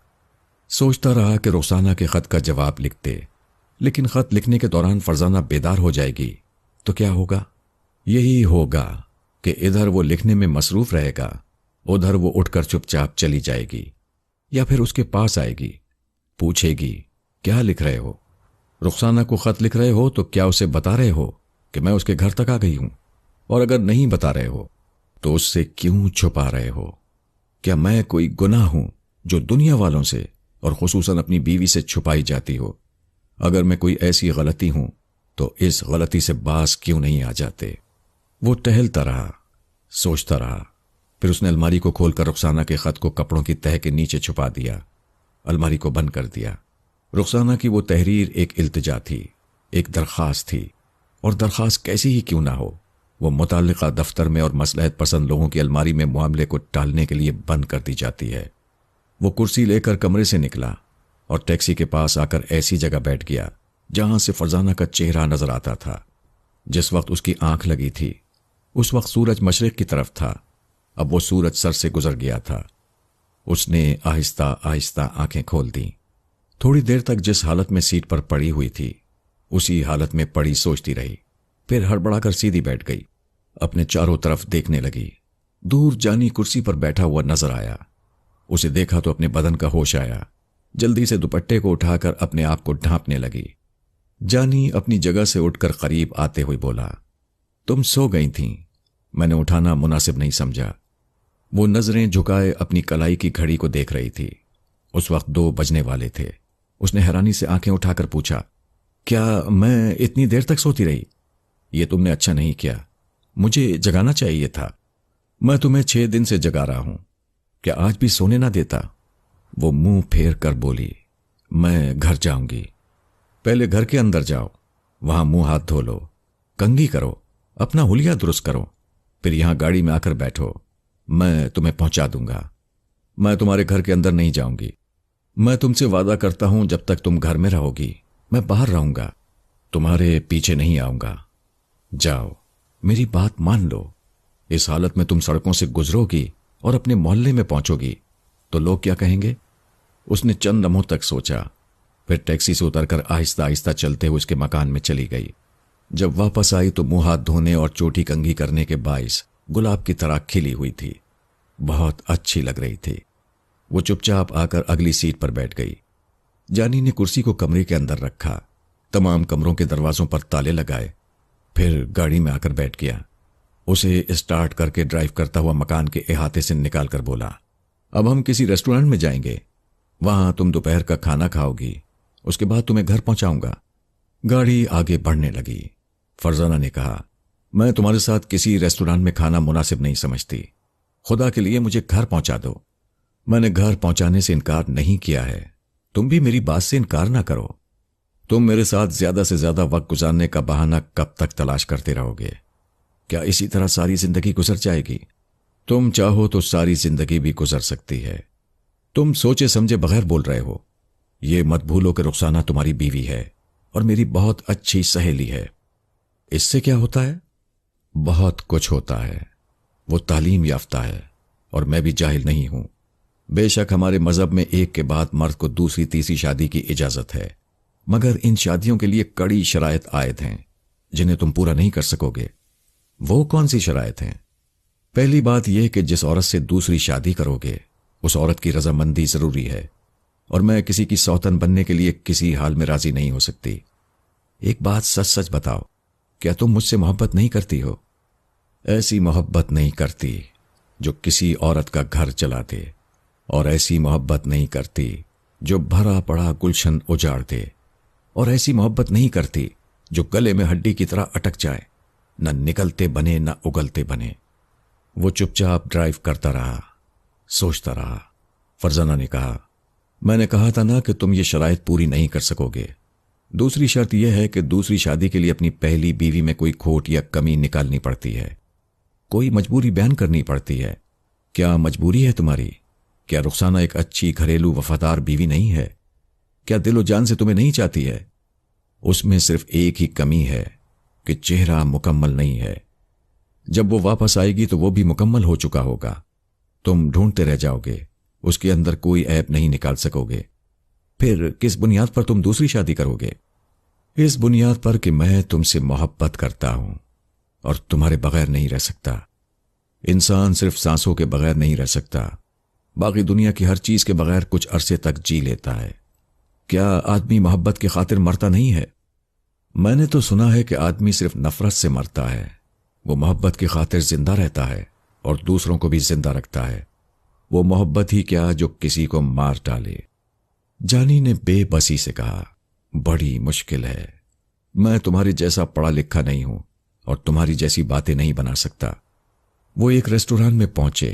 سوچتا رہا کہ رخسانہ کے خط کا جواب لکھتے، لیکن خط لکھنے کے دوران فرزانہ بیدار ہو جائے گی تو کیا ہوگا؟ یہی ہوگا کہ ادھر وہ لکھنے میں مصروف رہے گا، ادھر وہ اٹھ کر چپ چاپ چلی جائے گی، یا پھر اس کے پاس آئے گی، پوچھے گی کیا لکھ رہے ہو؟ رخسانہ کو خط لکھ رہے ہو تو کیا اسے بتا رہے ہو کہ میں اس کے گھر تک آ گئی ہوں؟ اور اگر نہیں بتا رہے ہو تو اس سے کیوں چھپا رہے ہو؟ کیا میں کوئی گناہ ہوں جو دنیا والوں سے اور خصوصاً اپنی بیوی سے چھپائی جاتی ہو؟ اگر میں کوئی ایسی غلطی ہوں تو اس غلطی سے باز کیوں نہیں آ جاتے؟ وہ ٹہلتا رہا، سوچتا رہا، پھر اس نے الماری کو کھول کر رخسانہ کے خط کو کپڑوں کی تہہ کے نیچے چھپا دیا، الماری کو بند کر دیا۔ رخسانہ کی وہ تحریر ایک التجا تھی، ایک درخواست تھی، اور درخواست کیسی ہی کیوں نہ ہو، وہ متعلقہ دفتر میں اور مصلحت پسند لوگوں کی الماری میں معاملے کو ٹالنے کے لیے بند کر دی جاتی ہے۔ وہ کرسی لے کر کمرے سے نکلا اور ٹیکسی کے پاس آ کر ایسی جگہ بیٹھ گیا جہاں سے فرزانہ کا چہرہ نظر آتا تھا۔ جس وقت اس کی آنکھ لگی تھی اس وقت سورج مشرق کی طرف تھا، اب وہ سورج سر سے گزر گیا تھا۔ اس نے آہستہ آہستہ آنکھیں کھول دیں۔ تھوڑی دیر تک جس حالت میں سیٹ پر پڑی ہوئی تھی اسی حالت میں پڑی سوچتی رہی، پھر ہڑبڑا کر سیدھی بیٹھ گئی، اپنے چاروں طرف دیکھنے لگی۔ دور جانی کرسی پر بیٹھا ہوا نظر آیا، اسے دیکھا تو اپنے بدن کا ہوش آیا، جلدی سے دوپٹے کو اٹھا کر اپنے آپ کو ڈھانپنے لگی۔ جانی اپنی جگہ سے اٹھ کر قریب آتے ہوئے بولا، تم سو گئی تھیں، میں نے اٹھانا مناسب نہیں سمجھا۔ وہ نظریں جھکائے اپنی کلائی کی گھڑی کو دیکھ رہی تھی، اس وقت 2 بجنے والے تھے۔ اس نے حیرانی سے آنکھیں اٹھا کر پوچھا، کیا میں اتنی دیر تک سوتی رہی؟ یہ تم نے اچھا نہیں کیا، مجھے جگانا چاہیے تھا، میں تمہیں 6 دن سے جگا رہا ہوں، کیا آج بھی سونے نہ دیتا؟ وہ منہ پھیر کر بولی، میں گھر جاؤں گی۔ پہلے گھر کے اندر جاؤ، وہاں منہ ہاتھ دھو لو، کنگھی کرو، اپنا حلیہ درست کرو، پھر یہاں گاڑی میں آ کر بیٹھو، میں تمہیں پہنچا دوں گا۔ میں تمہارے گھر کے اندر نہیں جاؤں گی، میں تم سے وعدہ کرتا ہوں جب تک تم گھر میں رہو گی میں باہر رہوں گا، تمہارے پیچھے نہیں آؤں گا۔ جاؤ، میری بات مان لو، اس حالت میں تم سڑکوں سے گزرو گی اور اپنے محلے میں پہنچو گی تو لوگ کیا کہیں گے؟ اس نے چند لمحوں تک سوچا، پھر ٹیکسی سے اتر کر آہستہ آہستہ چلتے ہوئے اس کے مکان میں چلی گئی۔ جب واپس آئی تو منہ ہاتھ دھونے اور چوٹی کنگھی کرنے کے باعث گلاب کی طرح کھلی ہوئی تھی، بہت اچھی لگ رہی تھی۔ وہ چپ چاپ آ کر اگلی سیٹ پر بیٹھ گئی۔ جانی نے کرسی کو کمرے کے اندر رکھا، تمام کمروں کے دروازوں پر تالے لگائے، پھر گاڑی میں آ کر بیٹھ گیا۔ اسے اسٹارٹ کر کے ڈرائیو کرتا ہوا مکان کے احاطے سے نکال کر بولا، اب ہم کسی ریسٹورینٹ میں جائیں گے، وہاں تم دوپہر کا کھانا کھاؤ گی، اس کے بعد تمہیں گھر پہنچاؤں گا۔ گاڑی آگے بڑھنے لگی۔ فرزانہ نے کہا، میں تمہارے ساتھ کسی ریسٹورانٹ میں کھانا مناسب نہیں سمجھتی، خدا کے لیے مجھے گھر پہنچا دو۔ میں نے گھر پہنچانے سے انکار نہیں کیا ہے، تم بھی میری بات سے انکار نہ کرو۔ تم میرے ساتھ زیادہ سے زیادہ وقت گزارنے کا بہانہ کب تک تلاش کرتے رہو گے؟ کیا اسی طرح ساری زندگی گزر جائے گی؟ تم چاہو تو ساری زندگی بھی گزر سکتی ہے۔ تم سوچے سمجھے بغیر بول رہے ہو۔ یہ مت بھولو کہ رخسانہ تمہاری بیوی ہے اور میری بہت اچھی سہیلی ہے۔ اس سے کیا ہوتا ہے؟ بہت کچھ ہوتا ہے۔ وہ تعلیم یافتہ ہے اور میں بھی جاہل نہیں ہوں۔ بے شک ہمارے مذہب میں ایک کے بعد مرد کو دوسری تیسری شادی کی اجازت ہے، مگر ان شادیوں کے لیے کڑی شرائط عائد ہیں جنہیں تم پورا نہیں کر سکو گے۔ وہ کون سی شرائط ہیں؟ پہلی بات یہ کہ جس عورت سے دوسری شادی کرو گے اس عورت کی رضامندی ضروری ہے، اور میں کسی کی سوتن بننے کے لیے کسی حال میں راضی نہیں ہو سکتی۔ ایک بات سچ سچ بتاؤ، کیا تم مجھ سے محبت نہیں کرتی ہو؟ ایسی محبت نہیں کرتی جو کسی عورت کا گھر چلا دے، اور ایسی محبت نہیں کرتی جو بھرا پڑا گلشن اجاڑ دے، اور ایسی محبت نہیں کرتی جو گلے میں ہڈی کی طرح اٹک جائے، نہ نکلتے بنے نہ اگلتے بنے۔ وہ چپ چاپ ڈرائیو کرتا رہا، سوچتا رہا۔ فرزانہ نے کہا، میں نے کہا تھا نا کہ تم یہ شرائط پوری نہیں کر سکو گے۔ دوسری شرط یہ ہے کہ دوسری شادی کے لیے اپنی پہلی بیوی میں کوئی کھوٹ یا کمی نکالنی پڑتی ہے، کوئی مجبوری بیان کرنی پڑتی ہے۔ کیا مجبوری ہے تمہاری؟ کیا رخسانہ ایک اچھی گھریلو وفادار بیوی نہیں ہے؟ کیا دل و جان سے تمہیں نہیں چاہتی ہے؟ اس میں صرف ایک ہی کمی ہے کہ چہرہ مکمل نہیں ہے۔ جب وہ واپس آئے گی تو وہ بھی مکمل ہو چکا ہوگا، تم ڈھونڈتے رہ جاؤ گے، اس کے اندر کوئی عیب نہیں نکال سکو گے۔ پھر کس بنیاد پر تم دوسری شادی کرو گے؟ اس بنیاد پر کہ میں تم سے محبت کرتا ہوں اور تمہارے بغیر نہیں رہ سکتا۔ انسان صرف سانسوں کے بغیر نہیں رہ سکتا، باقی دنیا کی ہر چیز کے بغیر کچھ عرصے تک جی لیتا ہے۔ کیا آدمی محبت کی خاطر مرتا نہیں ہے؟ میں نے تو سنا ہے کہ آدمی صرف نفرت سے مرتا ہے، وہ محبت کی خاطر زندہ رہتا ہے اور دوسروں کو بھی زندہ رکھتا ہے۔ وہ محبت ہی کیا جو کسی کو مار ڈالے۔ جانی نے بے بسی سے کہا، بڑی مشکل ہے، میں تمہاری جیسا پڑھا لکھا نہیں ہوں اور تمہاری جیسی باتیں نہیں بنا سکتا۔ وہ ایک ریسٹوران میں پہنچے،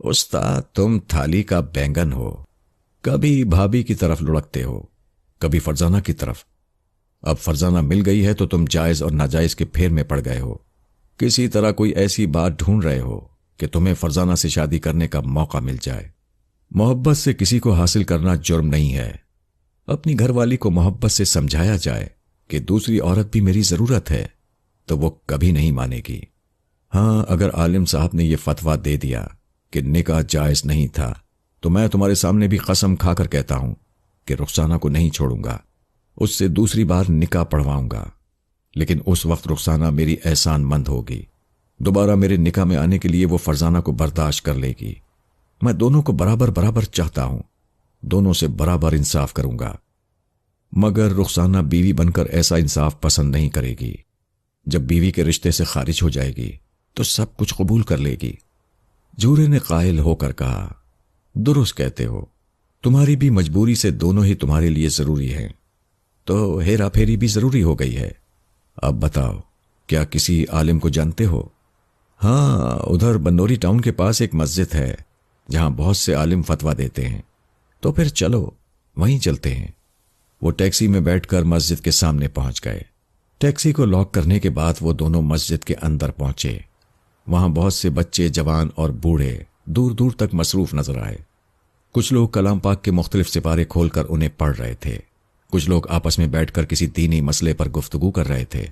استاد تم تھالی کا بینگن ہو، کبھی بھابھی کی طرف لڑکتے ہو، کبھی فرزانہ کی طرف۔ اب فرزانہ مل گئی ہے تو تم جائز اور ناجائز کے پھیر میں پڑ گئے ہو، کسی طرح کوئی ایسی بات ڈھونڈ رہے ہو کہ تمہیں فرزانہ سے شادی کرنے کا موقع مل جائے۔ محبت سے کسی کو حاصل کرنا جرم نہیں ہے۔ اپنی گھر والی کو محبت سے سمجھایا جائے کہ دوسری عورت بھی میری ضرورت ہے تو وہ کبھی نہیں مانے گی۔ ہاں، اگر عالم صاحب نے یہ فتویٰ دے دیا کہ نکاح جائز نہیں تھا تو میں تمہارے سامنے بھی قسم کھا کر کہتا ہوں کہ رخسانہ کو نہیں چھوڑوں گا، اس سے دوسری بار نکاح پڑھواؤں گا۔ لیکن اس وقت رخسانہ میری احسان مند ہوگی، دوبارہ میرے نکاح میں آنے کے لیے وہ فرزانہ کو برداشت کر لے گی۔ میں دونوں کو برابر برابر چاہتا ہوں، دونوں سے برابر انصاف کروں گا، مگر رخسانہ بیوی بن کر ایسا انصاف پسند نہیں کرے گی۔ جب بیوی کے رشتے سے خارج ہو جائے گی تو سب کچھ قبول کر لے گی۔ جورے نے قائل ہو کر کہا، درست کہتے ہو، تمہاری بھی مجبوری سے دونوں ہی تمہارے لیے ضروری ہیں، تو ہیرا پھیری بھی ضروری ہو گئی ہے۔ اب بتاؤ، کیا کسی عالم کو جانتے ہو؟ ہاں، ادھر بنوری ٹاؤن کے پاس ایک مسجد ہے جہاں بہت سے عالم فتویٰ دیتے ہیں، تو پھر چلو وہیں چلتے ہیں۔ وہ ٹیکسی میں بیٹھ کر مسجد کے سامنے پہنچ گئے۔ ٹیکسی کو لاک کرنے کے بعد وہ دونوں مسجد کے اندر پہنچے۔ وہاں بہت سے بچے، جوان اور بوڑھے دور دور تک مصروف نظر آئے۔ کچھ لوگ کلام پاک کے مختلف سپارے کھول کر انہیں پڑھ رہے تھے، کچھ لوگ آپس میں بیٹھ کر کسی دینی مسئلے پر گفتگو کر رہے تھے۔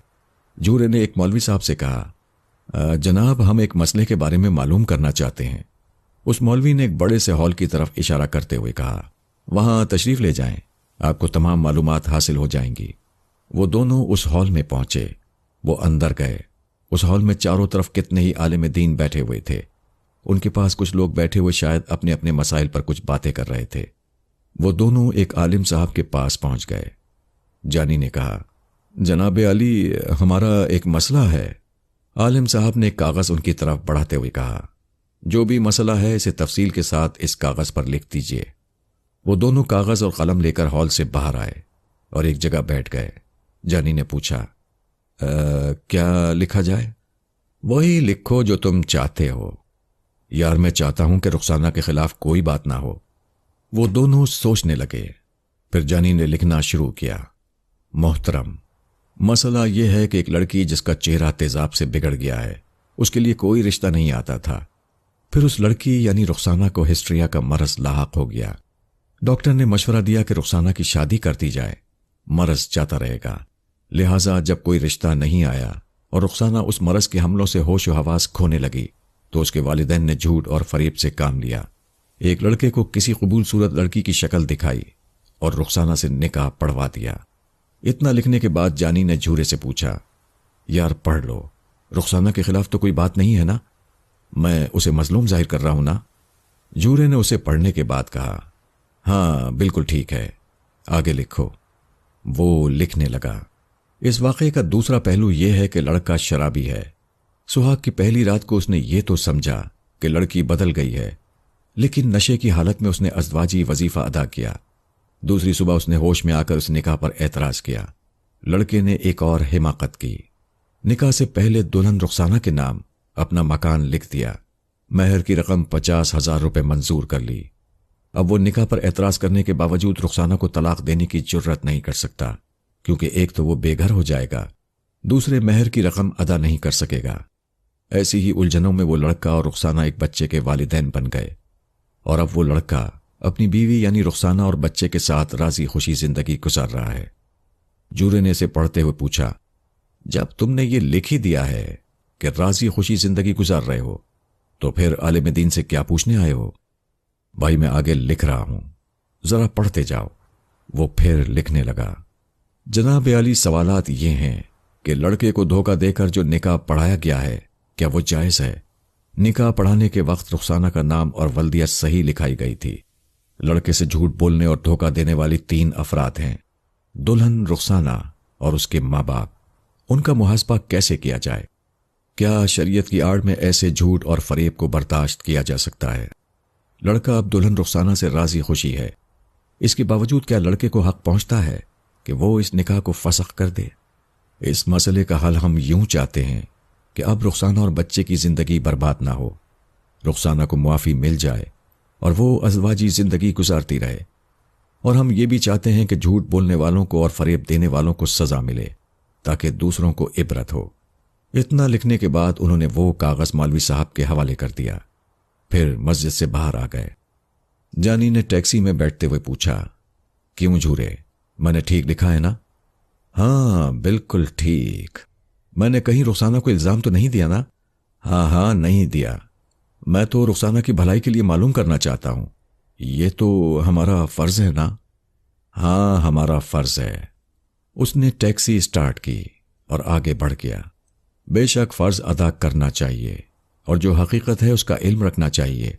جورے نے ایک مولوی صاحب سے کہا، جناب ہم ایک مسئلے کے بارے میں معلوم کرنا چاہتے ہیں۔ اس مولوی نے ایک بڑے سے ہال کی طرف اشارہ کرتے ہوئے کہا، وہاں تشریف لے جائیں، آپ کو تمام معلومات حاصل ہو جائیں گی۔ وہ دونوں اس ہال میں پہنچے۔ وہ اندر گئے۔ اس ہال میں چاروں طرف کتنے ہی عالم دین بیٹھے ہوئے تھے۔ ان کے پاس کچھ لوگ بیٹھے ہوئے شاید اپنے اپنے مسائل پر کچھ باتیں کر رہے تھے۔ وہ دونوں ایک عالم صاحب کے پاس پہنچ گئے۔ جانی نے کہا، جناب علی، ہمارا ایک مسئلہ ہے۔ عالم صاحب نے ایک کاغذ ان کی طرف بڑھاتے ہوئے کہا، جو بھی مسئلہ ہے اسے تفصیل کے ساتھ اس کاغذ پر لکھ دیجئے۔ وہ دونوں کاغذ اور قلم لے کر ہال سے باہر آئے اور ایک جگہ بیٹھ گئے۔ جانی نے پوچھا، کیا لکھا جائے؟ وہی لکھو جو تم چاہتے ہو۔ یار میں چاہتا ہوں کہ رخسانہ کے خلاف کوئی بات نہ ہو۔ وہ دونوں سوچنے لگے۔ پھر جانی نے لکھنا شروع کیا، محترم، مسئلہ یہ ہے کہ ایک لڑکی جس کا چہرہ تیزاب سے بگڑ گیا ہے، اس کے لیے کوئی رشتہ نہیں آتا تھا۔ پھر اس لڑکی یعنی رخسانہ کو ہسٹریا کا مرض لاحق ہو گیا۔ ڈاکٹر نے مشورہ دیا کہ رخسانہ کی شادی کر دی جائے، مرض جاتا رہے گا۔ لہٰذا جب کوئی رشتہ نہیں آیا اور رخسانہ اس مرض کے حملوں سے ہوش و حواس کھونے لگی تو اس کے والدین نے جھوٹ اور فریب سے کام لیا، ایک لڑکے کو کسی قبول صورت لڑکی کی شکل دکھائی اور رخسانہ سے نکاح پڑھوا دیا۔ اتنا لکھنے کے بعد جانی نے جھورے سے پوچھا، یار پڑھ لو، رخسانہ کے خلاف تو کوئی بات نہیں ہے نا؟ میں اسے مظلوم ظاہر کر رہا ہوں نا؟ جھورے نے اسے پڑھنے کے بعد کہا، ہاں بالکل ٹھیک ہے، آگے لکھو۔ وہ لکھنے لگا۔ اس واقعے کا دوسرا پہلو یہ ہے کہ لڑکا شرابی ہے۔ سہاگ کی پہلی رات کو اس نے یہ تو سمجھا کہ لڑکی بدل گئی ہے، لیکن نشے کی حالت میں اس نے ازدواجی وظیفہ ادا کیا۔ دوسری صبح اس نے ہوش میں آ کر اس نکاح پر اعتراض کیا۔ لڑکے نے ایک اور حماقت کی، نکاح سے پہلے دلہن رخسانہ کے نام اپنا مکان لکھ دیا، مہر کی رقم 50,000 روپے منظور کر لی۔ اب وہ نکاح پر اعتراض کرنے کے باوجود رخسانہ کو طلاق دینے کی جرت نہیں کر سکتا، کیونکہ ایک تو وہ بے گھر ہو جائے گا، دوسرے مہر کی رقم ادا نہیں کر سکے گا۔ ایسی ہی الجھنوں میں وہ لڑکا اور رخسانہ ایک بچے کے والدین بن گئے، اور اب وہ لڑکا اپنی بیوی یعنی رخسانہ اور بچے کے ساتھ راضی خوشی زندگی گزار رہا ہے۔ جورے نے اسے پڑھتے ہوئے پوچھا، جب تم نے یہ لکھ ہی دیا ہے کہ راضی خوشی زندگی گزار رہے ہو تو پھر عالم دین سے کیا پوچھنے آئے ہو؟ بھائی میں آگے لکھ رہا ہوں، ذرا پڑھتے جاؤ۔ وہ پھر لکھنے لگا، جناب علی، سوالات یہ ہیں کہ لڑکے کو دھوکہ دے کر جو نکاح پڑھایا گیا ہے کیا وہ جائز ہے؟ نکاح پڑھانے کے وقت رخسانہ کا نام اور ولدیت صحیح لکھائی گئی تھی۔ لڑکے سے جھوٹ بولنے اور دھوکہ دینے والی 3 افراد ہیں، دلہن رخسانہ اور اس کے ماں باپ۔ ان کا محاسبہ کیسے کیا جائے؟ کیا شریعت کی آڑ میں ایسے جھوٹ اور فریب کو برداشت کیا جا سکتا ہے؟ لڑکا اب دلہن رخسانہ سے راضی خوشی ہے، اس کے باوجود کیا لڑکے کو حق پہنچتا ہے کہ وہ اس نکاح کو فسخ کر دے؟ اس مسئلے کا حل ہم یوں چاہتے ہیں کہ اب رخسانہ اور بچے کی زندگی برباد نہ ہو۔ رخسانہ کو معافی مل جائے اور وہ ازواجی زندگی گزارتی رہے، اور ہم یہ بھی چاہتے ہیں کہ جھوٹ بولنے والوں کو اور فریب دینے والوں کو سزا ملے تاکہ دوسروں کو عبرت ہو۔ اتنا لکھنے کے بعد انہوں نے وہ کاغذ مولوی صاحب کے حوالے کر دیا، پھر مسجد سے باہر آ گئے۔ جانی نے ٹیکسی میں بیٹھتے ہوئے پوچھا، کیوں جھورے؟ میں نے ٹھیک لکھا ہے نا؟ ہاں بالکل ٹھیک۔ میں نے کہیں رخسانہ کو الزام تو نہیں دیا نا؟ ہاں نہیں دیا، میں تو رخسانہ کی بھلائی کے لیے معلوم کرنا چاہتا ہوں، یہ تو ہمارا فرض ہے نا؟ ہاں ہمارا فرض ہے۔ اس نے ٹیکسی سٹارٹ کی اور آگے بڑھ گیا۔ بے شک فرض ادا کرنا چاہیے اور جو حقیقت ہے اس کا علم رکھنا چاہیے،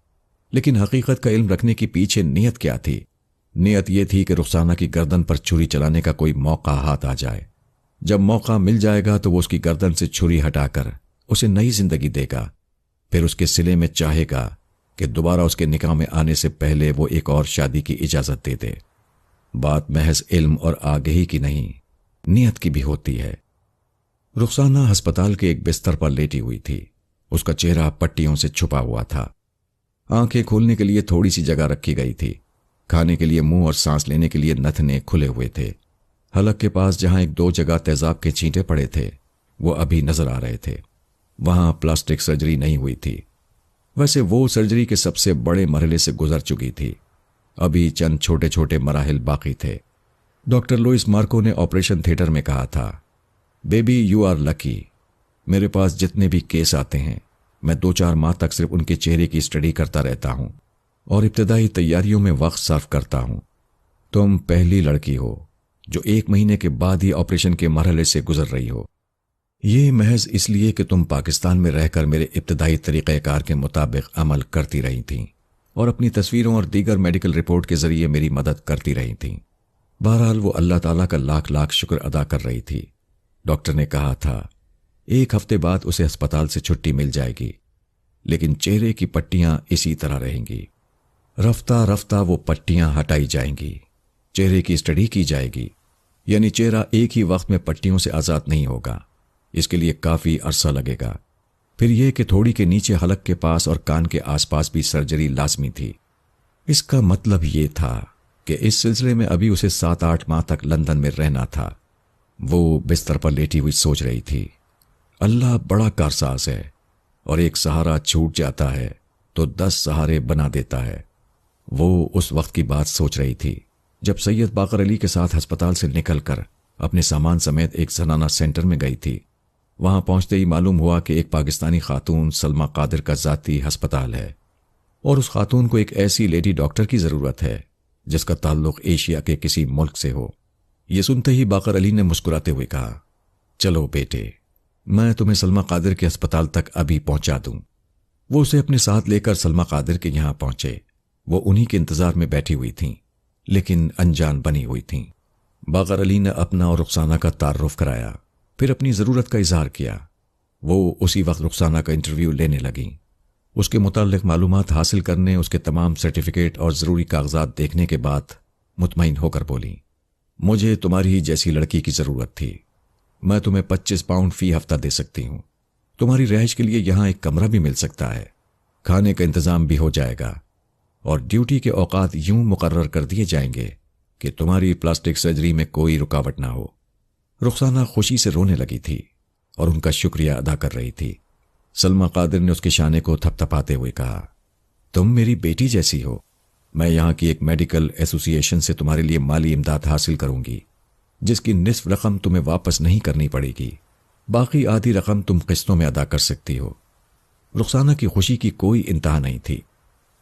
لیکن حقیقت کا علم رکھنے کی پیچھے نیت کیا تھی؟ نیت یہ تھی کہ رخسانہ کی گردن پر چھری چلانے کا کوئی موقع ہاتھ آ جائے۔ جب موقع مل جائے گا تو وہ اس کی گردن سے چھری ہٹا کر اسے نئی زندگی دے گا، پھر اس کے سلے میں چاہے گا کہ دوبارہ اس کے نکاح میں آنے سے پہلے وہ ایک اور شادی کی اجازت دے دے۔ بات محض علم اور آگہی کی نہیں، نیت کی بھی ہوتی ہے۔ رخسانہ ہسپتال کے ایک بستر پر لیٹی ہوئی تھی، اس کا چہرہ پٹیوں سے چھپا ہوا تھا، آنکھیں کھولنے کے لیے تھوڑی سی جگہ رکھی گئی تھی، کھانے کے لیے منہ اور سانس لینے کے لیے نتھنے کھلے ہوئے تھے۔ حلق کے پاس جہاں ایک دو جگہ تیزاب کے چھینٹے پڑے تھے وہ ابھی نظر آ رہے تھے، وہاں پلاسٹک سرجری نہیں ہوئی تھی، ویسے وہ سرجری کے سب سے بڑے مرحلے سے گزر چکی تھی، ابھی چند چھوٹے چھوٹے مراحل باقی تھے۔ ڈاکٹر لوئس مارکو نے آپریشن تھیٹر میں کہا تھا، بیبی یو آر لکی، میرے پاس جتنے بھی کیس آتے ہیں میں 2-4 ماہ تک صرف ان کے چہرے کی اسٹڈی کرتا رہتا ہوں اور ابتدائی تیاریوں میں وقت صرف کرتا ہوں۔ تم پہلی لڑکی ہو جو 1 مہینے کے بعد ہی آپریشن کے مرحلے سے گزر رہی ہو، یہ محض اس لیے کہ تم پاکستان میں رہ کر میرے ابتدائی طریقہ کار کے مطابق عمل کرتی رہی تھیں اور اپنی تصویروں اور دیگر میڈیکل رپورٹ کے ذریعے میری مدد کرتی رہی تھیں۔ بہرحال وہ اللہ تعالیٰ کا لاکھ لاکھ شکر ادا کر رہی تھی۔ ڈاکٹر نے کہا تھا 1 ہفتے بعد اسے ہسپتال سے چھٹی مل جائے گی، لیکن چہرے کی پٹیاں اسی طرح رہیں گی۔ رفتہ رفتہ وہ پٹیاں ہٹائی جائیں گی، چہرے کی اسٹڈی کی جائے گی، یعنی چہرہ ایک ہی وقت میں پٹیوں سے آزاد نہیں ہوگا، اس کے لیے کافی عرصہ لگے گا۔ پھر یہ کہ تھوڑی کے نیچے حلق کے پاس اور کان کے آس پاس بھی سرجری لازمی تھی۔ اس کا مطلب یہ تھا کہ اس سلسلے میں ابھی اسے 7-8 ماہ تک لندن میں رہنا تھا۔ وہ بستر پر لیٹی ہوئی سوچ رہی تھی، اللہ بڑا کارساز ہے، اور ایک سہارا چھوٹ جاتا ہے تو 10 سہارے بنا دیتا ہے۔ وہ اس وقت کی بات سوچ رہی تھی جب سید باقر علی کے ساتھ ہسپتال سے نکل کر اپنے سامان سمیت ایک زنانہ سینٹر میں گئی تھی۔ وہاں پہنچتے ہی معلوم ہوا کہ ایک پاکستانی خاتون سلمہ قادر کا ذاتی ہسپتال ہے، اور اس خاتون کو ایک ایسی لیڈی ڈاکٹر کی ضرورت ہے جس کا تعلق ایشیا کے کسی ملک سے ہو۔ یہ سنتے ہی باقر علی نے مسکراتے ہوئے کہا، چلو بیٹے، میں تمہیں سلمہ قادر کے ہسپتال تک ابھی پہنچا دوں۔ وہ اسے اپنے ساتھ لے کر سلمہ قادر کے یہاں پہنچے۔ وہ انہی کے انتظار میں بیٹھی ہوئی تھیں، لیکن انجان بنی ہوئی تھیں۔ باقر علی نے اپنا اور رخسانہ کا تعارف کرایا، پھر اپنی ضرورت کا اظہار کیا۔ وہ اسی وقت رخسانہ کا انٹرویو لینے لگیں۔ اس کے متعلق معلومات حاصل کرنے، اس کے تمام سرٹیفکیٹ اور ضروری کاغذات دیکھنے کے بعد مطمئن ہو کر بولی، مجھے تمہاری ہی جیسی لڑکی کی ضرورت تھی، میں تمہیں 25 پاؤنڈ فی ہفتہ دے سکتی ہوں، تمہاری رہائش کے لیے یہاں ایک کمرہ بھی مل سکتا ہے، کھانے کا انتظام بھی ہو جائے گا، اور ڈیوٹی کے اوقات یوں مقرر کر دیے جائیں گے کہ تمہاری پلاسٹک سرجری میں کوئی رکاوٹ نہ ہو۔ رخسانہ خوشی سے رونے لگی تھی اور ان کا شکریہ ادا کر رہی تھی۔ سلمہ قادر نے اس کے شانے کو تھپ تھپاتے ہوئے کہا، تم میری بیٹی جیسی ہو، میں یہاں کی ایک میڈیکل ایسوسی ایشن سے تمہارے لیے مالی امداد حاصل کروں گی، جس کی نصف رقم تمہیں واپس نہیں کرنی پڑے گی، باقی آدھی رقم تم قسطوں میں ادا کر سکتی ہو۔ رخسانہ کی خوشی کی کوئی انتہا نہیں تھی۔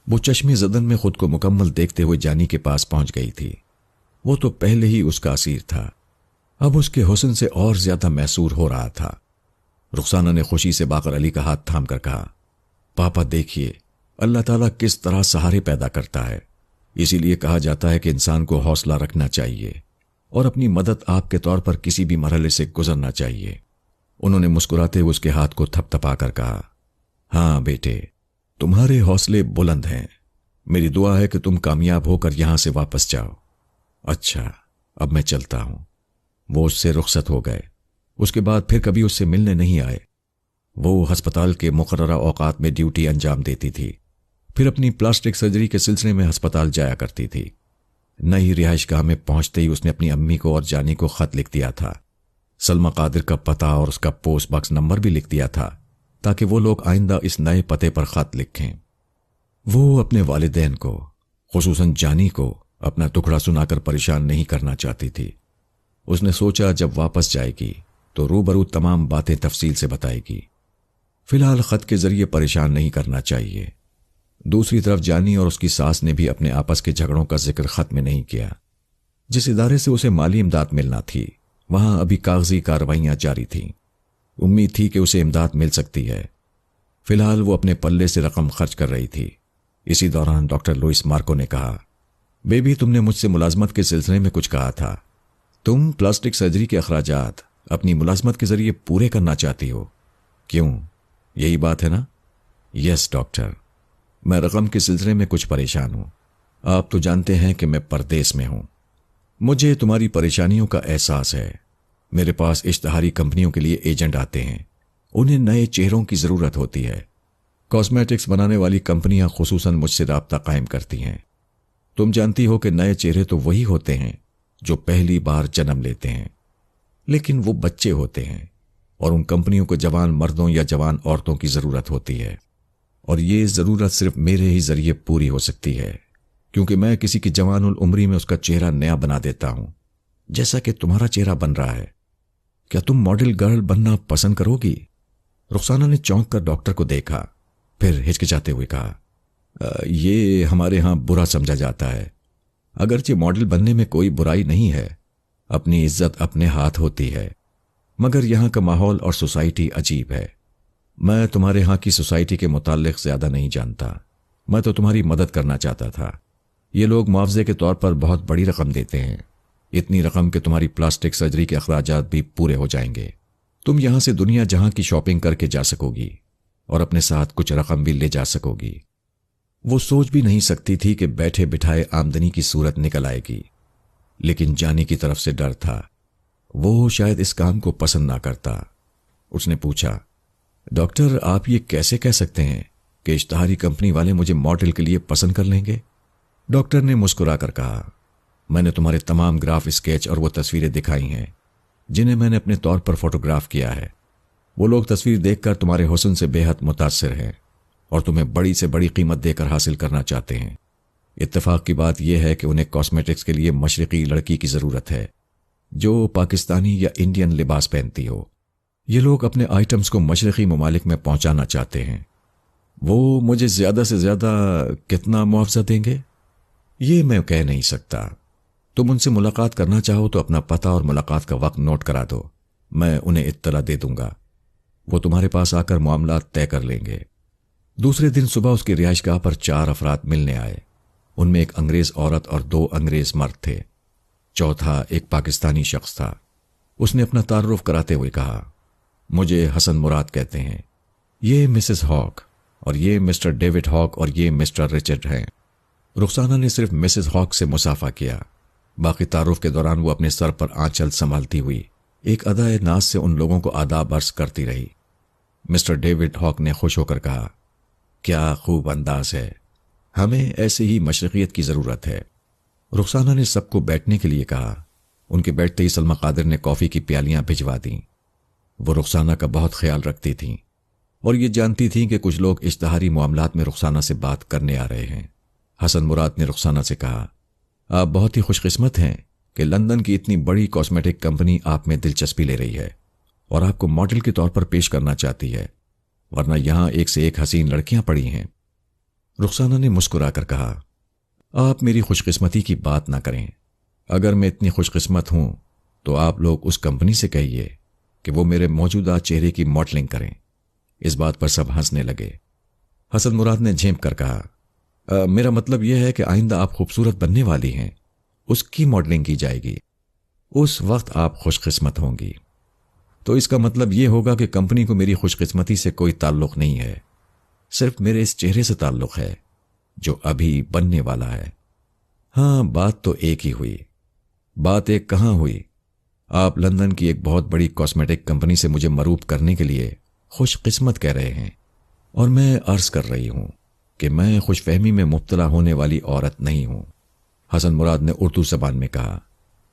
وہ چشمے زدن میں خود کو مکمل دیکھتے ہوئے جانی کے پاس پہنچ گئی تھی۔ وہ تو پہلے ہی اس کا اسیر تھا، اب اس کے حسن سے اور زیادہ محصور ہو رہا تھا۔ رخسانہ نے خوشی سے باقر علی کا ہاتھ تھام کر کہا، پاپا دیکھیے، اللہ تعالیٰ کس طرح سہارے پیدا کرتا ہے، اسی لیے کہا جاتا ہے کہ انسان کو حوصلہ رکھنا چاہیے اور اپنی مدد آپ کے طور پر کسی بھی مرحلے سے گزرنا چاہیے۔ انہوں نے مسکراتے ہوئے اس کے ہاتھ کو تھپ تھپا کر کہا، ہاں بیٹے، تمہارے حوصلے بلند ہیں، میری دعا ہے کہ تم کامیاب ہو کر یہاں سے واپس جاؤ۔ اچھا، اب میں چلتا ہوں۔ وہ اس سے رخصت ہو گئے، اس کے بعد پھر کبھی اس سے ملنے نہیں آئے۔ وہ ہسپتال کے مقررہ اوقات میں ڈیوٹی انجام دیتی تھی، پھر اپنی پلاسٹک سرجری کے سلسلے میں ہسپتال جایا کرتی تھی۔ نئی رہائش گاہ میں پہنچتے ہی اس نے اپنی امی کو اور جانی کو خط لکھ دیا تھا۔ سلمہ قادر کا پتہ اور اس کا پوسٹ باکس نمبر بھی لکھ دیا تھا تاکہ وہ لوگ آئندہ اس نئے پتے پر خط لکھیں۔ وہ اپنے والدین کو، خصوصاً جانی کو، اپنا ٹکڑا سنا کر پریشان نہیں کرنا چاہتی تھی۔ اس نے سوچا جب واپس جائے گی تو روبرو تمام باتیں تفصیل سے بتائے گی۔ فی الحال خط کے ذریعے پریشان نہیں کرنا چاہیے۔ دوسری طرف جانی اور اس کی ساس نے بھی اپنے آپس کے جھگڑوں کا ذکر خط میں نہیں کیا۔ جس ادارے سے اسے مالی امداد ملنا تھی وہاں ابھی کاغذی کارروائیاں جاری تھیں۔ امید تھی کہ اسے امداد مل سکتی ہے۔ فی الحال وہ اپنے پلے سے رقم خرچ کر رہی تھی۔ اسی دوران ڈاکٹر لوئس مارکو نے کہا، بیبی تم نے مجھ سے ملازمت کے سلسلے میں کچھ کہا تھا۔ تم پلاسٹک سرجری کے اخراجات اپنی ملازمت کے ذریعے پورے کرنا چاہتی ہو، کیوں؟ یہی بات ہے نا؟ یس ڈاکٹر، میں رقم کے سلسلے میں کچھ پریشان ہوں۔ آپ تو جانتے ہیں کہ میں پردیس میں ہوں۔ مجھے تمہاری پریشانیوں کا احساس ہے۔ میرے پاس اشتہاری کمپنیوں کے لیے ایجنٹ آتے ہیں، انہیں نئے چہروں کی ضرورت ہوتی ہے۔ کاسمیٹکس بنانے والی کمپنیاں خصوصاً مجھ سے رابطہ قائم کرتی ہیں۔ تم جانتی ہو کہ نئے چہرے تو وہی ہوتے ہیں جو پہلی بار جنم لیتے ہیں، لیکن وہ بچے ہوتے ہیں اور ان کمپنیوں کو جوان مردوں یا جوان عورتوں کی ضرورت ہوتی ہے، اور یہ ضرورت صرف میرے ہی ذریعے پوری ہو سکتی ہے، کیونکہ میں کسی کی جوان العمری میں اس کا چہرہ نیا بنا دیتا ہوں، جیسا کہ تمہارا چہرہ بن رہا ہے۔ کیا تم ماڈل گرل بننا پسند کرو گی؟ رخسانہ نے چونک کر ڈاکٹر کو دیکھا، پھر ہچکچاتے ہوئے کہا، یہ ہمارے ہاں برا سمجھا جاتا ہے۔ اگرچہ ماڈل بننے میں کوئی برائی نہیں ہے، اپنی عزت اپنے ہاتھ ہوتی ہے، مگر یہاں کا ماحول اور سوسائٹی عجیب ہے۔ میں تمہارے ہاں کی سوسائٹی کے متعلق زیادہ نہیں جانتا، میں تو تمہاری مدد کرنا چاہتا تھا۔ یہ لوگ معاوضے کے طور پر بہت بڑی رقم دیتے ہیں، اتنی رقم کہ تمہاری پلاسٹک سرجری کے اخراجات بھی پورے ہو جائیں گے۔ تم یہاں سے دنیا جہاں کی شاپنگ کر کے جا سکو گی اور اپنے ساتھ کچھ رقم بھی لے جا سکو گی۔ وہ سوچ بھی نہیں سکتی تھی کہ بیٹھے بٹھائے آمدنی کی صورت نکل آئے گی، لیکن جانی کی طرف سے ڈر تھا، وہ شاید اس کام کو پسند نہ کرتا۔ اس نے پوچھا، ڈاکٹر آپ یہ کیسے کہہ سکتے ہیں کہ اشتہاری کمپنی والے مجھے ماڈل کے لیے پسند کر لیں گے؟ ڈاکٹر نے مسکرا کر کہا، میں نے تمہارے تمام گراف اسکیچ اور وہ تصویریں دکھائی ہیں جنہیں میں نے اپنے طور پر فوٹوگراف کیا ہے۔ وہ لوگ تصویر دیکھ کر تمہارے حسن سے بے حد متاثر ہیں اور تمہیں بڑی سے بڑی قیمت دے کر حاصل کرنا چاہتے ہیں۔ اتفاق کی بات یہ ہے کہ انہیں کاسمیٹکس کے لیے مشرقی لڑکی کی ضرورت ہے جو پاکستانی یا انڈین لباس پہنتی ہو۔ یہ لوگ اپنے آئٹمز کو مشرقی ممالک میں پہنچانا چاہتے ہیں۔ وہ مجھے زیادہ سے زیادہ کتنا معاوضہ دیں گے؟ یہ میں کہہ نہیں سکتا۔ تم ان سے ملاقات کرنا چاہو تو اپنا پتہ اور ملاقات کا وقت نوٹ کرا دو، میں انہیں اطلاع دے دوں گا۔ وہ تمہارے پاس آ کر معاملات طے کر لیں گے۔ دوسرے دن صبح اس کی رہائش گاہ پر 4 افراد ملنے آئے۔ ان میں ایک انگریز عورت اور 2 انگریز مرد تھے، چوتھا ایک پاکستانی شخص تھا۔ اس نے اپنا تعارف کراتے ہوئے کہا، مجھے حسن مراد کہتے ہیں، یہ مسز ہاک اور یہ مسٹر ڈیوڈ ہاک اور یہ مسٹر رچرڈ ہیں۔ رخسانہ نے صرف مسز ہاک سے مصافحہ کیا، باقی تعارف کے دوران وہ اپنے سر پر آنچل سنبھالتی ہوئی ایک ادائے ناز سے ان لوگوں کو آداب عرض کرتی رہی۔ مسٹر ڈیوڈ ہاک نے خوش ہو کر کہا، کیا خوب انداز ہے، ہمیں ایسے ہی مشرقیت کی ضرورت ہے۔ رخسانہ نے سب کو بیٹھنے کے لیے کہا۔ ان کے بیٹھتے ہی سلمہ قادر نے کافی کی پیالیاں بھجوا دیں۔ وہ رخسانہ کا بہت خیال رکھتی تھیں اور یہ جانتی تھیں کہ کچھ لوگ اشتہاری معاملات میں رخسانہ سے بات کرنے آ رہے ہیں۔ حسن مراد نے رخسانہ سے کہا، آپ بہت ہی خوش قسمت ہیں کہ لندن کی اتنی بڑی کاسمیٹک کمپنی آپ میں دلچسپی لے رہی ہے اور آپ کو ماڈل کے طور پر پیش کرنا چاہتی ہے، ورنہ یہاں ایک سے ایک حسین لڑکیاں پڑی ہیں۔ رخسانہ نے مسکرا کر کہا، آپ میری خوش قسمتی کی بات نہ کریں۔ اگر میں اتنی خوش قسمت ہوں تو آپ لوگ اس کمپنی سے کہیے کہ وہ میرے موجودہ چہرے کی ماڈلنگ کریں۔ اس بات پر سب ہنسنے لگے۔ حسن مراد نے جھینپ کر کہا، میرا مطلب یہ ہے کہ آئندہ آپ خوبصورت بننے والی ہیں، اس کی ماڈلنگ کی جائے گی، اس وقت آپ خوش قسمت ہوں گی۔ تو اس کا مطلب یہ ہوگا کہ کمپنی کو میری خوش قسمتی سے کوئی تعلق نہیں ہے، صرف میرے اس چہرے سے تعلق ہے جو ابھی بننے والا ہے۔ ہاں، بات تو ایک ہی ہوئی۔ بات ایک کہاں ہوئی؟ آپ لندن کی ایک بہت بڑی کاسمیٹک کمپنی سے مجھے مروب کرنے کے لیے خوش قسمت کہہ رہے ہیں، اور میں عرض کر رہی ہوں کہ میں خوش فہمی میں مبتلا ہونے والی عورت نہیں ہوں۔ حسن مراد نے اردو زبان میں کہا،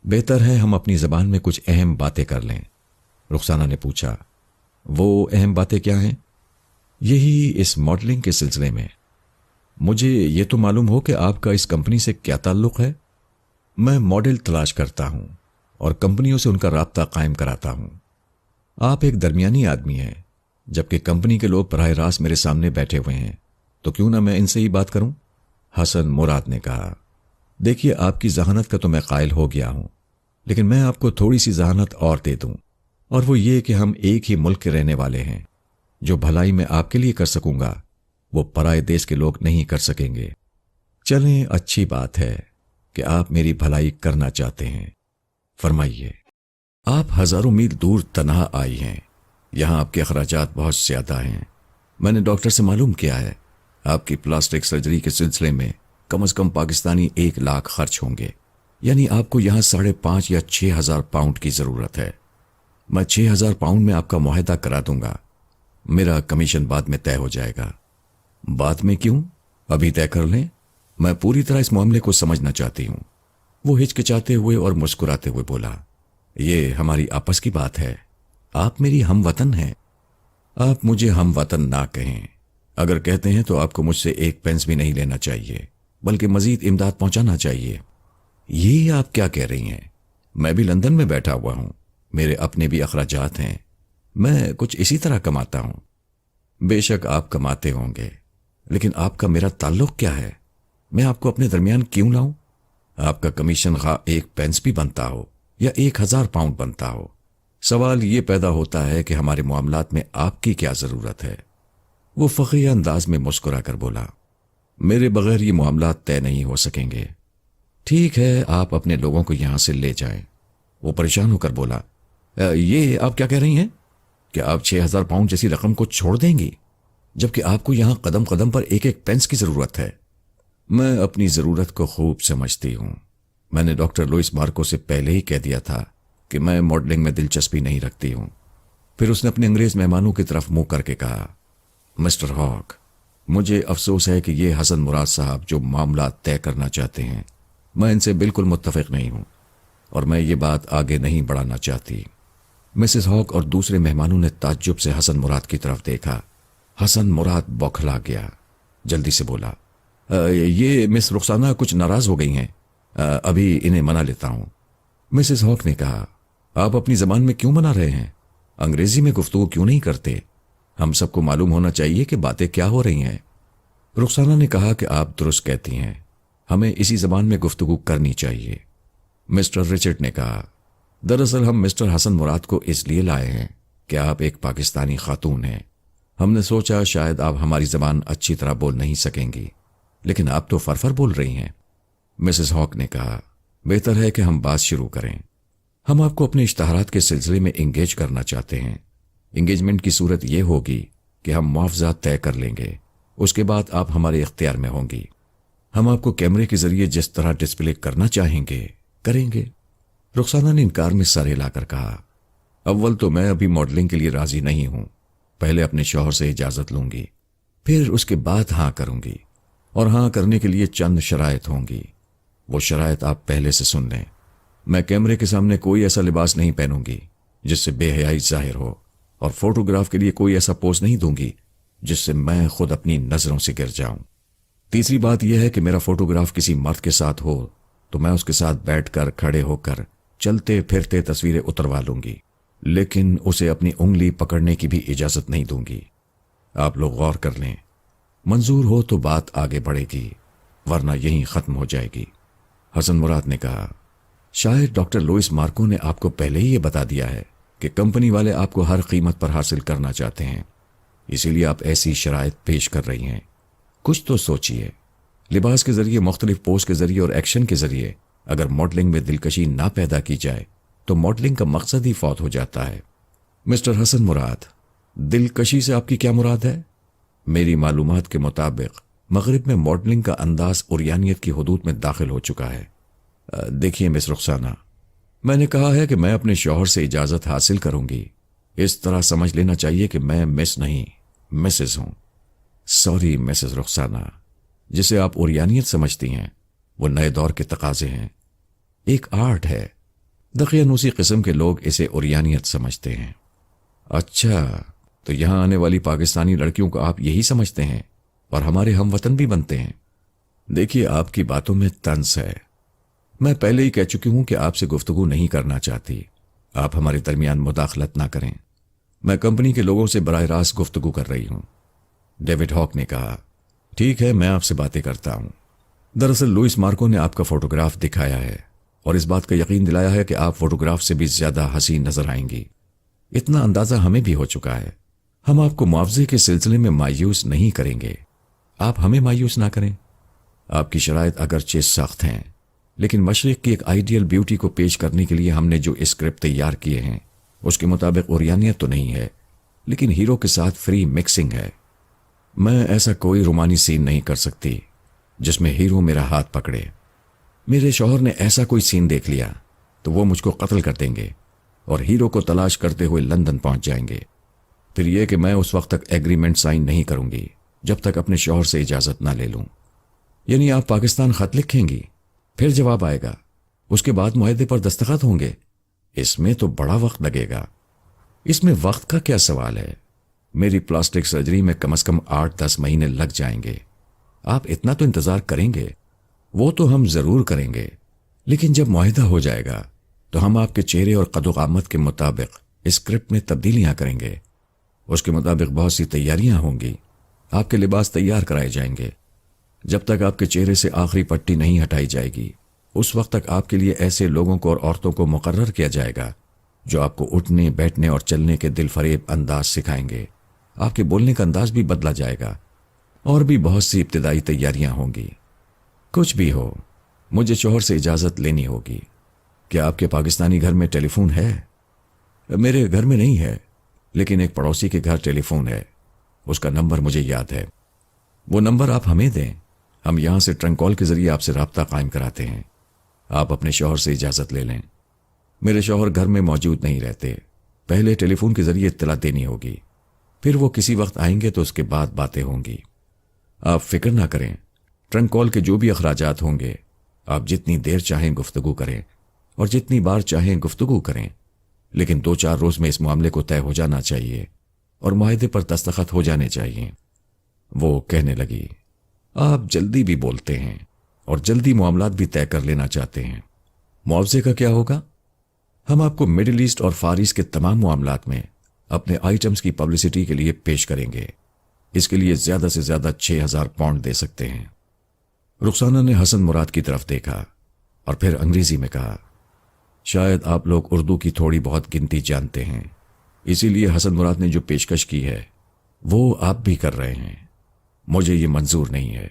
بہتر ہے ہم اپنی زبان میں کچھ اہم باتیں کر لیں۔ رخسانہ نے پوچھا، وہ اہم باتیں کیا ہیں؟ یہی اس ماڈلنگ کے سلسلے میں مجھے یہ تو معلوم ہو کہ آپ کا اس کمپنی سے کیا تعلق ہے۔ میں ماڈل تلاش کرتا ہوں اور کمپنیوں سے ان کا رابطہ قائم کراتا ہوں۔ آپ ایک درمیانی آدمی ہیں، جبکہ کمپنی کے لوگ براہ راست میرے سامنے بیٹھے ہوئے ہیں، تو کیوں نہ میں ان سے ہی بات کروں؟ حسن مراد نے کہا، دیکھیے آپ کی ذہانت کا تو میں قائل ہو گیا ہوں، لیکن میں آپ کو تھوڑی سی ذہانت اور دے دوں، اور وہ یہ کہ ہم ایک ہی ملک کے رہنے والے ہیں۔ جو بھلائی میں آپ کے لیے کر سکوں گا وہ پرائے دیش کے لوگ نہیں کر سکیں گے۔ چلیں، اچھی بات ہے کہ آپ میری بھلائی کرنا چاہتے ہیں، فرمائیے۔ آپ ہزاروں میل دور تنہا آئی ہیں، یہاں آپ کے اخراجات بہت زیادہ ہیں۔ میں نے ڈاکٹر سے معلوم کیا ہے، آپ کی پلاسٹک سرجری کے سلسلے میں کم از کم پاکستانی 1,00,000 خرچ ہوں گے، یعنی آپ کو یہاں 5,500 یا 6,000 پاؤنڈ کی ضرورت ہے۔ میں 6,000 پاؤنڈ میں آپ کا معاہدہ کرا دوں گا، میرا کمیشن بعد میں طے ہو جائے گا۔ بعد میں کیوں؟ ابھی طے کر لیں، میں پوری طرح اس معاملے کو سمجھنا چاہتی ہوں۔ وہ ہچکچاتے ہوئے اور مسکراتے ہوئے بولا، یہ ہماری آپس کی بات ہے، آپ میری ہم وطن ہیں۔ آپ مجھے ہم وطن نہ کہیں، اگر کہتے ہیں تو آپ کو مجھ سے 1 پینس بھی نہیں لینا چاہیے، بلکہ مزید امداد پہنچانا چاہیے۔ یہ آپ کیا کہہ رہی ہیں؟ میں بھی لندن میں بیٹھا ہوا ہوں، میرے اپنے بھی اخراجات ہیں، میں کچھ اسی طرح کماتا ہوں۔ بے شک آپ کماتے ہوں گے، لیکن آپ کا میرا تعلق کیا ہے؟ میں آپ کو اپنے درمیان کیوں لاؤں؟ آپ کا کمیشن خواہ 1 پینس بھی بنتا ہو یا 1,000 پاؤنڈ بنتا ہو، سوال یہ پیدا ہوتا ہے کہ ہمارے معاملات میں آپ کی کیا ضرورت ہے؟ وہ فخریہ انداز میں مسکرا کر بولا، میرے بغیر یہ معاملات طے نہیں ہو سکیں گے۔ ٹھیک ہے، آپ اپنے لوگوں کو یہاں سے لے جائیں۔ وہ پریشان ہو کر بولا، یہ آپ کیا کہہ رہی ہیں کہ آپ 6,000 پاؤنڈ جیسی رقم کو چھوڑ دیں گی، جبکہ آپ کو یہاں قدم قدم پر 1 پینس کی ضرورت ہے؟ میں اپنی ضرورت کو خوب سمجھتی ہوں۔ میں نے ڈاکٹر لوئس مارکو سے پہلے ہی کہہ دیا تھا کہ میں ماڈلنگ میں دلچسپی نہیں رکھتی ہوں۔ پھر اس نے اپنے انگریز مہمانوں کی طرف منہ کر کے کہا، مسٹر ہاک، مجھے افسوس ہے کہ یہ حسن مراد صاحب جو معاملات طے کرنا چاہتے ہیں، میں ان سے بالکل متفق نہیں ہوں، اور میں یہ بات آگے نہیں بڑھانا چاہتی۔ مسز ہاک اور دوسرے مہمانوں نے تعجب سے حسن مراد کی طرف دیکھا۔ حسن مراد بوکھلا گیا، جلدی سے بولا، یہ مس رخسانہ کچھ ناراض ہو گئی ہیں، ابھی انہیں منا لیتا ہوں۔ مسز ہاک نے کہا، آپ اپنی زبان میں کیوں منا رہے ہیں؟ انگریزی میں گفتگو کیوں نہیں کرتے؟ ہم سب کو معلوم ہونا چاہیے کہ باتیں کیا ہو رہی ہیں۔ رخسانہ نے کہا کہ آپ درست کہتی ہیں، ہمیں اسی زبان میں گفتگو کرنی چاہیے۔ مسٹر رچرڈ نے کہا، دراصل ہم مسٹر حسن مراد کو اس لیے لائے ہیں کہ آپ ایک پاکستانی خاتون ہیں۔ ہم نے سوچا شاید آپ ہماری زبان اچھی طرح بول نہیں سکیں گی، لیکن آپ تو فرفر بول رہی ہیں۔ مسز ہاک نے کہا، بہتر ہے کہ ہم بات شروع کریں۔ ہم آپ کو اپنے اشتہارات کے سلسلے میں انگیج کرنا چاہتے ہیں۔ انگیجمنٹ کی صورت یہ ہوگی کہ ہم معاوضہ طے کر لیں گے، اس کے بعد آپ ہمارے اختیار میں ہوں گی۔ ہم آپ کو کیمرے کے ذریعے جس طرح ڈسپلے کرنا چاہیں گے کریں گے۔ رخسانہ نے انکار میں سر ہلا کر کہا، اول تو میں ابھی ماڈلنگ کے لیے راضی نہیں ہوں، پہلے اپنے شوہر سے اجازت لوں گی، پھر اس کے بعد ہاں کروں گی، اور ہاں کرنے کے لیے چند شرائط ہوں گی۔ وہ شرائط آپ پہلے سے سن لیں۔ میں کیمرے کے سامنے کوئی ایسا لباس نہیں پہنوں گی جس سے بے حیائی ظاہر ہو، اور فوٹوگراف کے لیے کوئی ایسا پوز نہیں دوں گی جس سے میں خود اپنی نظروں سے گر جاؤں۔ تیسری بات یہ ہے کہ میرا فوٹوگراف کسی مرد کے ساتھ ہو تو میں اس کے ساتھ بیٹھ کر کھڑے ہو کر چلتے پھرتے تصویریں اتروا لوں گی، لیکن اسے اپنی انگلی پکڑنے کی بھی اجازت نہیں دوں گی۔ آپ لوگ غور کر لیں، منظور ہو تو بات آگے بڑھے گی، ورنہ یہیں ختم ہو جائے گی۔ حسن مراد نے کہا، شاید ڈاکٹر لوئس مارکو نے آپ کو پہلے ہی یہ بتا دیا ہے کہ کمپنی والے آپ کو ہر قیمت پر حاصل کرنا چاہتے ہیں، اسی لیے آپ ایسی شرائط پیش کر رہی ہیں۔ کچھ تو سوچئے، لباس کے ذریعے، مختلف پوز کے ذریعے اور ایکشن کے ذریعے اگر ماڈلنگ میں دلکشی نہ پیدا کی جائے تو ماڈلنگ کا مقصد ہی فوت ہو جاتا ہے۔ مسٹر حسن مراد، دلکشی سے آپ کی کیا مراد ہے؟ میری معلومات کے مطابق مغرب میں ماڈلنگ کا انداز عریانیت کی حدود میں داخل ہو چکا ہے۔ دیکھیے مس رخسانہ، میں نے کہا ہے کہ میں اپنے شوہر سے اجازت حاصل کروں گی، اس طرح سمجھ لینا چاہیے کہ میں مس نہیں مسز ہوں۔ سوری مسز رخسانہ، جسے آپ اوریانیت سمجھتی ہیں وہ نئے دور کے تقاضے ہیں، ایک آرٹ ہے۔ دقیانوسی قسم کے لوگ اسے اوریانیت سمجھتے ہیں۔ اچھا، تو یہاں آنے والی پاکستانی لڑکیوں کو آپ یہی سمجھتے ہیں اور ہمارے ہم وطن بھی بنتے ہیں؟ دیکھیے، آپ کی باتوں میں طنز ہے۔ میں پہلے ہی کہہ چکی ہوں کہ آپ سے گفتگو نہیں کرنا چاہتی۔ آپ ہمارے درمیان مداخلت نہ کریں۔ میں کمپنی کے لوگوں سے براہ راست گفتگو کر رہی ہوں۔ ڈیوڈ ہاک نے کہا، ٹھیک ہے، میں آپ سے باتیں کرتا ہوں۔ دراصل لوئس مارکو نے آپ کا فوٹوگراف دکھایا ہے اور اس بات کا یقین دلایا ہے کہ آپ فوٹوگراف سے بھی زیادہ حسین نظر آئیں گی۔ اتنا اندازہ ہمیں بھی ہو چکا ہے۔ ہم آپ کو معاوضے کے سلسلے میں مایوس نہیں کریں گے۔ آپ ہمیں مایوس نہ کریں۔ آپ کی شرائط اگرچہ سخت ہیں، لیکن مشرق کی ایک آئیڈیل بیوٹی کو پیش کرنے کے لیے ہم نے جو اسکرپٹ تیار کیے ہیں اس کے مطابق اوریانیت تو نہیں ہے، لیکن ہیرو کے ساتھ فری مکسنگ ہے۔ میں ایسا کوئی رومانی سین نہیں کر سکتی جس میں ہیرو میرا ہاتھ پکڑے۔ میرے شوہر نے ایسا کوئی سین دیکھ لیا تو وہ مجھ کو قتل کر دیں گے اور ہیرو کو تلاش کرتے ہوئے لندن پہنچ جائیں گے۔ پھر یہ کہ میں اس وقت تک ایگریمنٹ سائن نہیں کروں گی جب تک اپنے شوہر سے اجازت نہ لے لوں۔ یعنی آپ پاکستان خط لکھیں گی، پھر جواب آئے گا، اس کے بعد معاہدے پر دستخط ہوں گے؟ اس میں تو بڑا وقت لگے گا۔ اس میں وقت کا کیا سوال ہے؟ میری پلاسٹک سرجری میں کم از کم 8-10 مہینے لگ جائیں گے۔ آپ اتنا تو انتظار کریں گے؟ وہ تو ہم ضرور کریں گے، لیکن جب معاہدہ ہو جائے گا تو ہم آپ کے چہرے اور قد و قامت کے مطابق اسکرپٹ میں تبدیلیاں کریں گے۔ اس کے مطابق بہت سی تیاریاں ہوں گی۔ آپ کے لباس تیار کرائے جائیں گے۔ جب تک آپ کے چہرے سے آخری پٹی نہیں ہٹائی جائے گی اس وقت تک آپ کے لیے ایسے لوگوں کو اور عورتوں کو مقرر کیا جائے گا جو آپ کو اٹھنے، بیٹھنے اور چلنے کے دل فریب انداز سکھائیں گے۔ آپ کے بولنے کا انداز بھی بدلا جائے گا، اور بھی بہت سی ابتدائی تیاریاں ہوں گی۔ کچھ بھی ہو، مجھے شوہر سے اجازت لینی ہوگی۔ کیا آپ کے پاکستانی گھر میں ٹیلی فون ہے؟ میرے گھر میں نہیں ہے، لیکن ایک پڑوسی کے گھر ٹیلی فون ہے۔ اس کا نمبر مجھے یاد ہے۔ وہ نمبر آپ ہمیں دیں، ہم یہاں سے ٹرنک کال کے ذریعے آپ سے رابطہ قائم کراتے ہیں۔ آپ اپنے شوہر سے اجازت لے لیں۔ میرے شوہر گھر میں موجود نہیں رہتے، پہلے ٹیلی فون کے ذریعے اطلاع دینی ہوگی، پھر وہ کسی وقت آئیں گے تو اس کے بعد باتیں ہوں گی۔ آپ فکر نہ کریں، ٹرنک کال کے جو بھی اخراجات ہوں گے آپ جتنی دیر چاہیں گفتگو کریں اور جتنی بار چاہیں گفتگو کریں، لیکن 2-4 روز میں اس معاملے کو طے ہو جانا چاہیے اور معاہدے پر دستخط ہو جانے چاہیے۔ وہ کہنے لگی، آپ جلدی بھی بولتے ہیں اور جلدی معاملات بھی طے کر لینا چاہتے ہیں۔ معاوضے کا کیا ہوگا؟ ہم آپ کو مڈل ایسٹ اور فار ایسٹ کے تمام معاملات میں اپنے آئٹمز کی پبلسٹی کے لیے پیش کریں گے۔ اس کے لیے زیادہ سے زیادہ 6,000 پاؤنڈ دے سکتے ہیں۔ رخسانہ نے حسن مراد کی طرف دیکھا اور پھر انگریزی میں کہا، شاید آپ لوگ اردو کی تھوڑی بہت گنتی جانتے ہیں، اسی لیے حسن مراد نے جو پیشکش کی ہے وہ آپ بھی کر رہے ہیں۔ مجھے یہ منظور نہیں ہے۔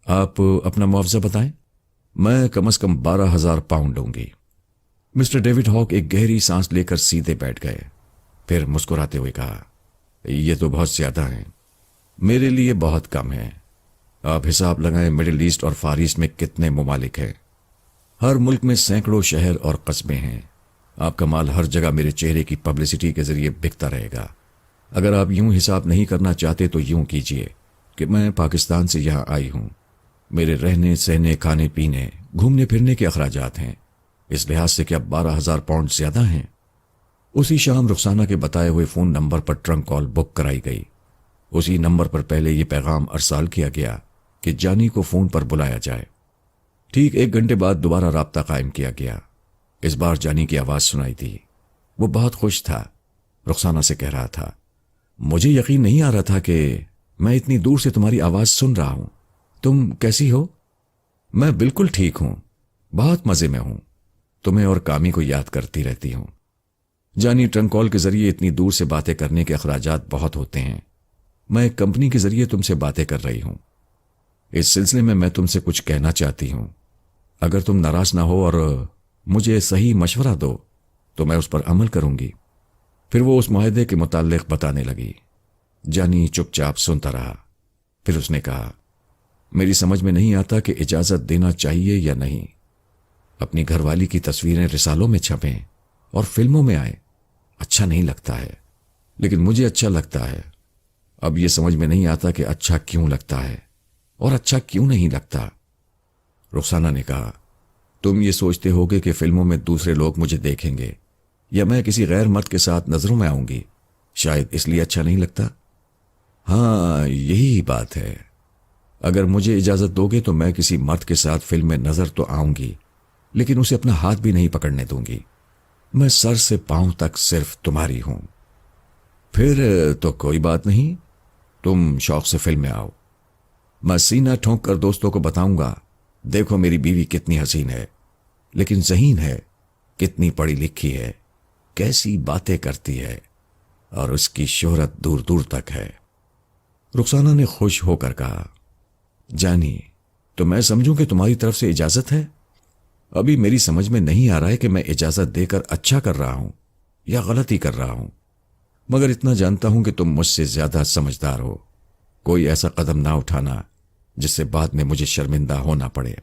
آپ اپنا معاوضہ بتائیں۔ میں کم از کم 12,000 پاؤنڈ لوں گی۔ مسٹر ڈیوڈ ہاک ایک گہری سانس لے کر سیدھے بیٹھ گئے، پھر مسکراتے ہوئے کہا، یہ تو بہت زیادہ ہیں، میرے لیے بہت کم ہے۔ آپ حساب لگائیں مڈل ایسٹ اور فار ایسٹ میں کتنے ممالک ہیں۔ ہر ملک میں سینکڑوں شہر اور قصبے ہیں۔ آپ کا مال ہر جگہ میرے چہرے کی پبلسٹی کے ذریعے بکتا رہے گا۔ اگر آپ یوں حساب نہیں کرنا چاہتے تو یوں کیجئے کہ میں پاکستان سے یہاں آئی ہوں، میرے رہنے، سہنے، کھانے پینے، گھومنے پھرنے کے اخراجات ہیں، اس لحاظ سے کیا 12,000 پاؤنڈ زیادہ ہیں؟ اسی شام رخسانہ کے بتائے ہوئے فون نمبر پر ٹرنک کال بک کرائی گئی۔ اسی نمبر پر پہلے یہ پیغام ارسال کیا گیا کہ جانی کو فون پر بلایا جائے۔ ٹھیک 1 گھنٹے بعد دوبارہ رابطہ قائم کیا گیا۔ اس بار جانی کی آواز سنائی تھی۔ وہ بہت خوش تھا۔ رخسانہ سے کہہ رہا تھا، مجھے یقین نہیں آ رہا تھا کہ میں اتنی دور سے تمہاری آواز سن رہا ہوں۔ تم کیسی ہو؟ میں بالکل ٹھیک ہوں، بہت مزے میں ہوں، تمہیں اور کامی کو یاد کرتی رہتی ہوں۔ جانی، ٹرنک کال کے ذریعے اتنی دور سے باتیں کرنے کے اخراجات بہت ہوتے ہیں۔ میں ایک کمپنی کے ذریعے تم سے باتیں کر رہی ہوں۔ اس سلسلے میں تم سے کچھ کہنا چاہتی ہوں۔ اگر تم ناراض نہ ہو اور مجھے صحیح مشورہ دو تو میں اس پر عمل کروں گی۔ پھر وہ اس معاہدے کے متعلق بتانے لگی۔ جانی چپ چاپ سنتا رہا۔ پھر اس نے کہا، میری سمجھ میں نہیں آتا کہ اجازت دینا چاہیے یا نہیں۔ اپنی گھر والی کی تصویریں رسالوں میں چھپیں اور فلموں میں آئیں، اچھا نہیں لگتا ہے، لیکن مجھے اچھا لگتا ہے۔ اب یہ سمجھ میں نہیں آتا کہ اچھا کیوں لگتا ہے اور اچھا کیوں نہیں لگتا۔ رخسانہ نے کہا، تم یہ سوچتے ہوگے کہ فلموں میں دوسرے لوگ مجھے دیکھیں گے یا میں کسی غیر مرد کے ساتھ نظروں میں آؤں گی، شاید اس لیے اچھا نہیں لگتا۔ ہاں یہی بات ہے، اگر مجھے اجازت دو گے تو میں کسی مرد کے ساتھ فلم میں نظر تو آؤں گی، لیکن اسے اپنا ہاتھ بھی نہیں پکڑنے دوں گی۔ میں سر سے پاؤں تک صرف تمہاری ہوں۔ پھر تو کوئی بات نہیں، تم شوق سے فلم میں آؤ، میں سینہ ٹھونک کر دوستوں کو بتاؤں گا، دیکھو میری بیوی کتنی حسین ہے، لیکن ذہین ہے، کتنی پڑھی لکھی ہے، کیسی باتیں کرتی ہے، اور اس کی شہرت دور دور تک ہے۔ رخسانہ نے خوش ہو کر کہا، جانی تو میں سمجھوں کہ تمہاری طرف سے اجازت ہے؟ ابھی میری سمجھ میں نہیں آ رہا ہے کہ میں اجازت دے کر اچھا کر رہا ہوں یا غلطی کر رہا ہوں، مگر اتنا جانتا ہوں کہ تم مجھ سے زیادہ سمجھدار ہو۔ کوئی ایسا قدم نہ اٹھانا جس سے بعد میں مجھے شرمندہ ہونا پڑے۔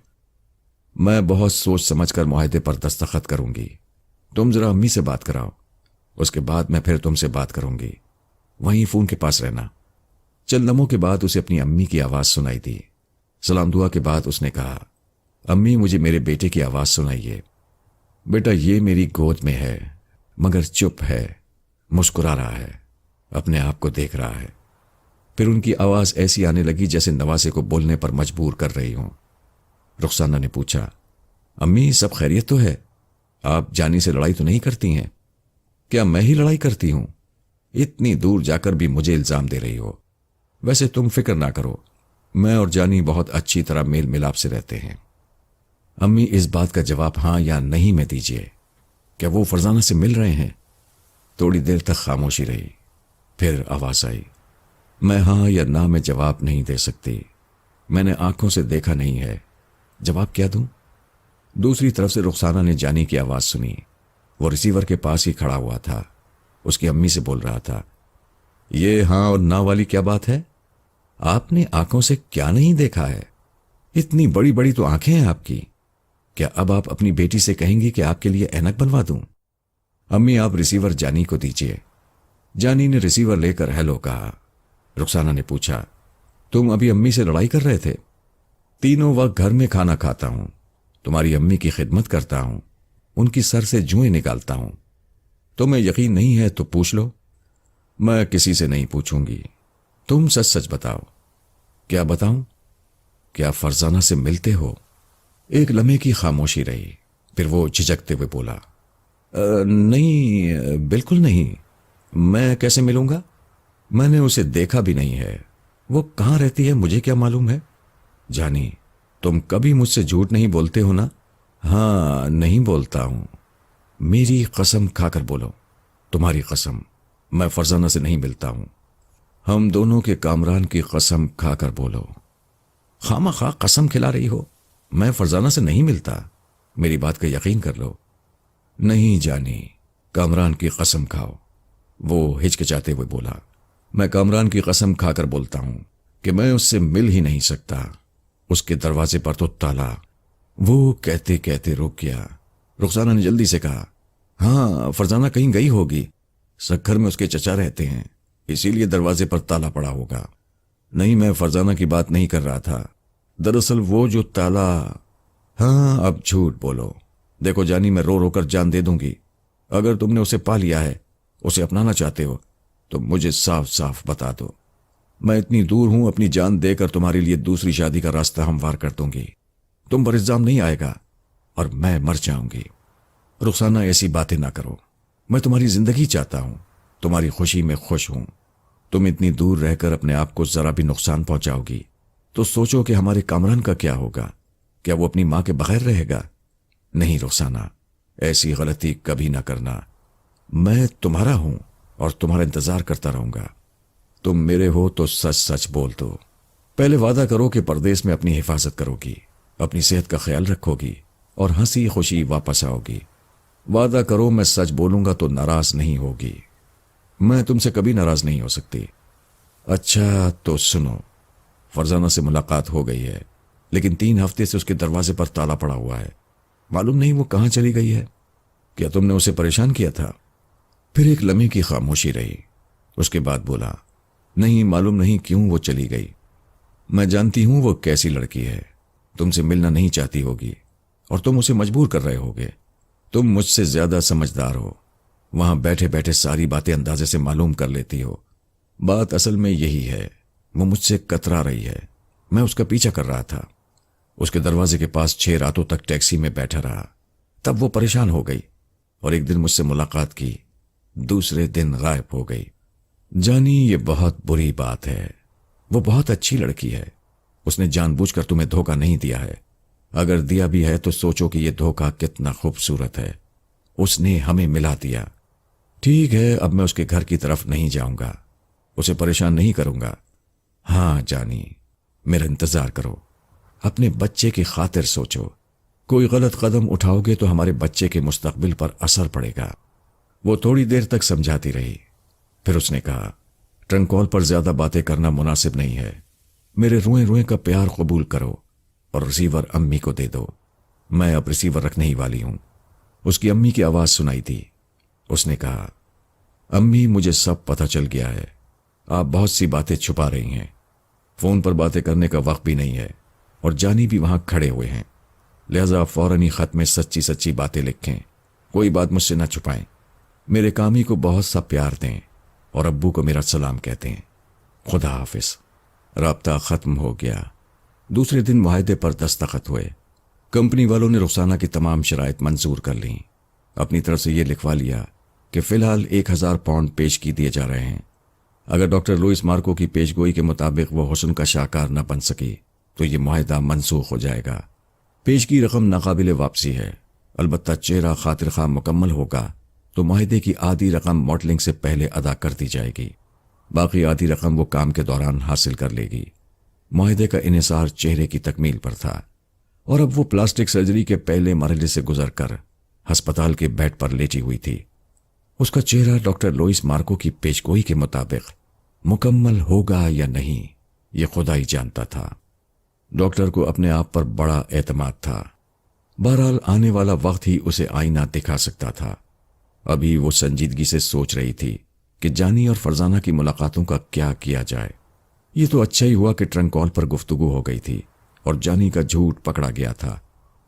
میں بہت سوچ سمجھ کر معاہدے پر دستخط کروں گی، تم ذرا امی سے بات کراؤ، اس کے بعد میں پھر تم سے بات کروں گی، وہیں فون کے پاس رہنا۔ چند لمحوں کے بعد اسے اپنی امی کی آواز سنائی دی۔ سلام دعا کے بعد اس نے کہا، امی مجھے میرے بیٹے کی آواز سنائیے۔ بیٹا یہ میری گود میں ہے مگر چپ ہے، مسکرا رہا ہے، اپنے آپ کو دیکھ رہا ہے۔ پھر ان کی آواز ایسی آنے لگی جیسے نواسے کو بولنے پر مجبور کر رہی ہوں۔ رخسانہ نے پوچھا، امی سب خیریت تو ہے؟ آپ جانی سے لڑائی تو نہیں کرتی ہیں؟ کیا میں ہی لڑائی کرتی ہوں؟ اتنی دور جا کر بھی مجھے الزام دے رہی ہو۔ ویسے تم فکر نہ کرو، میں اور جانی بہت اچھی طرح میل ملاپ سے رہتے ہیں۔ امی اس بات کا جواب ہاں یا نہیں میں دیجیے، کیا وہ فرزانہ سے مل رہے ہیں؟ تھوڑی دیر تک خاموشی رہی، پھر آواز آئی، میں ہاں یا نہ میں جواب نہیں دے سکتی، میں نے آنکھوں سے دیکھا نہیں ہے، جواب کیا دوں؟ دوسری طرف سے رخسانہ نے جانی کی آواز سنی۔ وہ ریسیور کے پاس ہی کھڑا ہوا تھا، اس کی امی سے بول رہا تھا، یہ ہاں اور نہ والی کیا بات ہے؟ آپ نے آنکھوں سے کیا نہیں دیکھا ہے؟ اتنی بڑی بڑی تو آنکھیں ہیں آپ کی، کیا اب آپ اپنی بیٹی سے کہیں گی کہ آپ کے لیے اینک بنوا دوں؟ امی آپ ریسیور جانی کو دیجیے۔ جانی نے ریسیور لے کر ہیلو کہا۔ رخسانہ نے پوچھا، تم ابھی امی سے لڑائی کر رہے تھے؟ تینوں وقت گھر میں کھانا کھاتا ہوں، تمہاری امی کی خدمت کرتا ہوں، ان کی سر سے جوئیں نکالتا ہوں، تمہیں یقین نہیں ہے تو پوچھ لو۔ میں کسی سے نہیں پوچھوں گی، تم سچ سچ بتاؤ۔ کیا بتاؤں؟ کیا فرزانہ سے ملتے ہو؟ ایک لمحے کی خاموشی رہی، پھر وہ جھجکتے ہوئے بولا، نہیں بالکل نہیں، میں کیسے ملوں گا؟ میں نے اسے دیکھا بھی نہیں ہے، وہ کہاں رہتی ہے مجھے کیا معلوم ہے؟ جانی تم کبھی مجھ سے جھوٹ نہیں بولتے ہو نا؟ ہاں نہیں بولتا ہوں، میری قسم کھا کر بولو، تمہاری قسم، میں فرزانہ سے نہیں ملتا ہوں، ہم دونوں کے کامران کی قسم کھا کر بولو۔ خواہ مخواہ قسم کھلا رہی ہو، میں فرزانہ سے نہیں ملتا، میری بات کا یقین کر لو۔ نہیں جانی، کامران کی قسم کھاؤ، وہ ہچکچاتے ہوئے بولا، میں کامران کی قسم کھا کر بولتا ہوں کہ میں اس سے مل ہی نہیں سکتا، اس کے دروازے پر تو تالا۔ وہ کہتے کہتے رک گیا۔ رخسانہ نے جلدی سے کہا، ہاں فرزانہ کہیں گئی ہوگی، سکھر میں اس کے چچا رہتے ہیں، اسی لیے دروازے پر تالا پڑا ہوگا۔ نہیں میں فرزانہ کی بات نہیں کر رہا تھا، دراصل وہ جو تالا۔ ہاں اب جھوٹ بولو، دیکھو جانی میں رو رو کر جان دے دوں گی، اگر تم نے اسے پا لیا ہے، اسے اپنانا چاہتے ہو تو مجھے صاف صاف بتا دو، میں اتنی دور ہوں، اپنی جان دے کر تمہارے لیے دوسری شادی کا راستہ ہموار کر دوں گی، تم پر الزام نہیں آئے گا اور میں مر جاؤں گی۔ رخسانہ ایسی باتیں نہ کرو، میں تمہاری زندگی چاہتا ہوں، تمہاری خوشی میں خوش ہوں، تم اتنی دور رہ کر اپنے آپ کو ذرا بھی نقصان پہنچاؤ گی تو سوچو کہ ہمارے کامران کا کیا ہوگا، کیا وہ اپنی ماں کے بغیر رہے گا؟ نہیں رخسانہ، ایسی غلطی کبھی نہ کرنا، میں تمہارا ہوں اور تمہارا انتظار کرتا رہوں گا، تم میرے ہو تو سچ سچ بول دو، پہلے وعدہ کرو کہ پردیس میں اپنی حفاظت کرو گی، اپنی صحت کا خیال رکھو گی اور ہنسی خوشی واپس آؤ گی، وعدہ کرو میں سچ بولوں گا تو ناراض نہیں ہوگی، میں تم سے کبھی ناراض نہیں ہو سکتی۔ اچھا تو سنو، فرزانہ سے ملاقات ہو گئی ہے، لیکن 3 ہفتے سے اس کے دروازے پر تالا پڑا ہوا ہے، معلوم نہیں وہ کہاں چلی گئی ہے، کیا تم نے اسے پریشان کیا تھا؟ پھر ایک لمحے کی خاموشی رہی۔ اس کے بعد بولا، نہیں، معلوم نہیں کیوں وہ چلی گئی۔ میں جانتی ہوں وہ کیسی لڑکی ہے، تم سے ملنا نہیں چاہتی ہوگی اور تم اسے مجبور کر رہے ہوگے۔ تم مجھ سے زیادہ سمجھدار ہو، وہاں بیٹھے بیٹھے ساری باتیں اندازے سے معلوم کر لیتی ہو۔ بات اصل میں یہی ہے، وہ مجھ سے کترا رہی ہے۔ میں اس کا پیچھا کر رہا تھا، اس کے دروازے کے پاس 6 راتوں تک ٹیکسی میں بیٹھا رہا۔ تب وہ پریشان ہو گئی اور ایک دن مجھ سے ملاقات کی، دوسرے دن غائب ہو گئی۔ جانی، یہ بہت بری بات ہے۔ وہ بہت اچھی لڑکی ہے، اس نے جان بوجھ کر تمہیں دھوکہ نہیں دیا ہے۔ اگر دیا بھی ہے تو سوچو کہ یہ دھوکہ کتنا خوبصورت ہے۔ اس نے ہمیں ملا دیا۔ ٹھیک ہے، اب میں اس کے گھر کی طرف نہیں جاؤں گا، اسے پریشان نہیں کروں گا۔ ہاں جانی، میرا انتظار کرو، اپنے بچے کی خاطر سوچو۔ کوئی غلط قدم اٹھاؤ گے تو ہمارے بچے کے مستقبل پر اثر پڑے گا۔ وہ تھوڑی دیر تک سمجھاتی رہی، پھر اس نے کہا، ٹرنک کال پر زیادہ باتیں کرنا مناسب نہیں ہے۔ میرے روئیں روئیں کا پیار قبول کرو اور ریسیور امی کو دے دو۔ میں اب ریسیور رکھنے ہی والی ہوں۔ اس کی امی کی آواز سنائی دی۔ اس نے کہا، امی، مجھے سب پتہ چل گیا ہے، آپ بہت سی باتیں چھپا رہی ہیں۔ فون پر باتیں کرنے کا وقت بھی نہیں ہے اور جانی بھی وہاں کھڑے ہوئے ہیں، لہذا آپ فوراً ہی خط میں سچی سچی باتیں لکھیں، کوئی بات مجھ سے نہ چھپائیں۔ میرے کامی کو بہت سا پیار دیں اور ابو کو میرا سلام کہتے ہیں۔ خدا حافظ۔ رابطہ ختم ہو گیا۔ دوسرے دن معاہدے پر دستخط ہوئے۔ کمپنی والوں نے رخسانہ کی تمام شرائط منظور کر لیں۔ اپنی طرف سے یہ لکھوا لیا کہ فی الحال 1000 پاؤنڈ پیشگی دیے جا رہے ہیں۔ اگر ڈاکٹر لوئس مارکو کی پیشگوئی کے مطابق وہ حسن کا شاہکار نہ بن سکی تو یہ معاہدہ منسوخ ہو جائے گا۔ پیشگی رقم ناقابل واپسی ہے، البتہ چہرہ خاطر خواہ مکمل ہوگا تو معاہدے کی آدھی رقم ماڈلنگ سے پہلے ادا کر دی جائے گی، باقی آدھی رقم وہ کام کے دوران حاصل کر لے گی۔ معاہدے کا انحصار چہرے کی تکمیل پر تھا اور اب وہ پلاسٹک سرجری کے پہلے مرحلے سے گزر کر ہسپتال کے بیڈ پر لیٹی ہوئی تھی۔ اس کا چہرہ ڈاکٹر لوئس مارکو کی پیشگوئی کے مطابق مکمل ہوگا یا نہیں، یہ خدا ہی جانتا تھا۔ ڈاکٹر کو اپنے آپ پر بڑا اعتماد تھا۔ بہرحال آنے والا وقت ہی اسے آئینہ دکھا سکتا تھا۔ ابھی وہ سنجیدگی سے سوچ رہی تھی کہ جانی اور فرزانہ کی ملاقاتوں کا کیا کیا جائے۔ یہ تو اچھا ہی ہوا کہ ٹرنک کال پر گفتگو ہو گئی تھی اور جانی کا جھوٹ پکڑا گیا تھا۔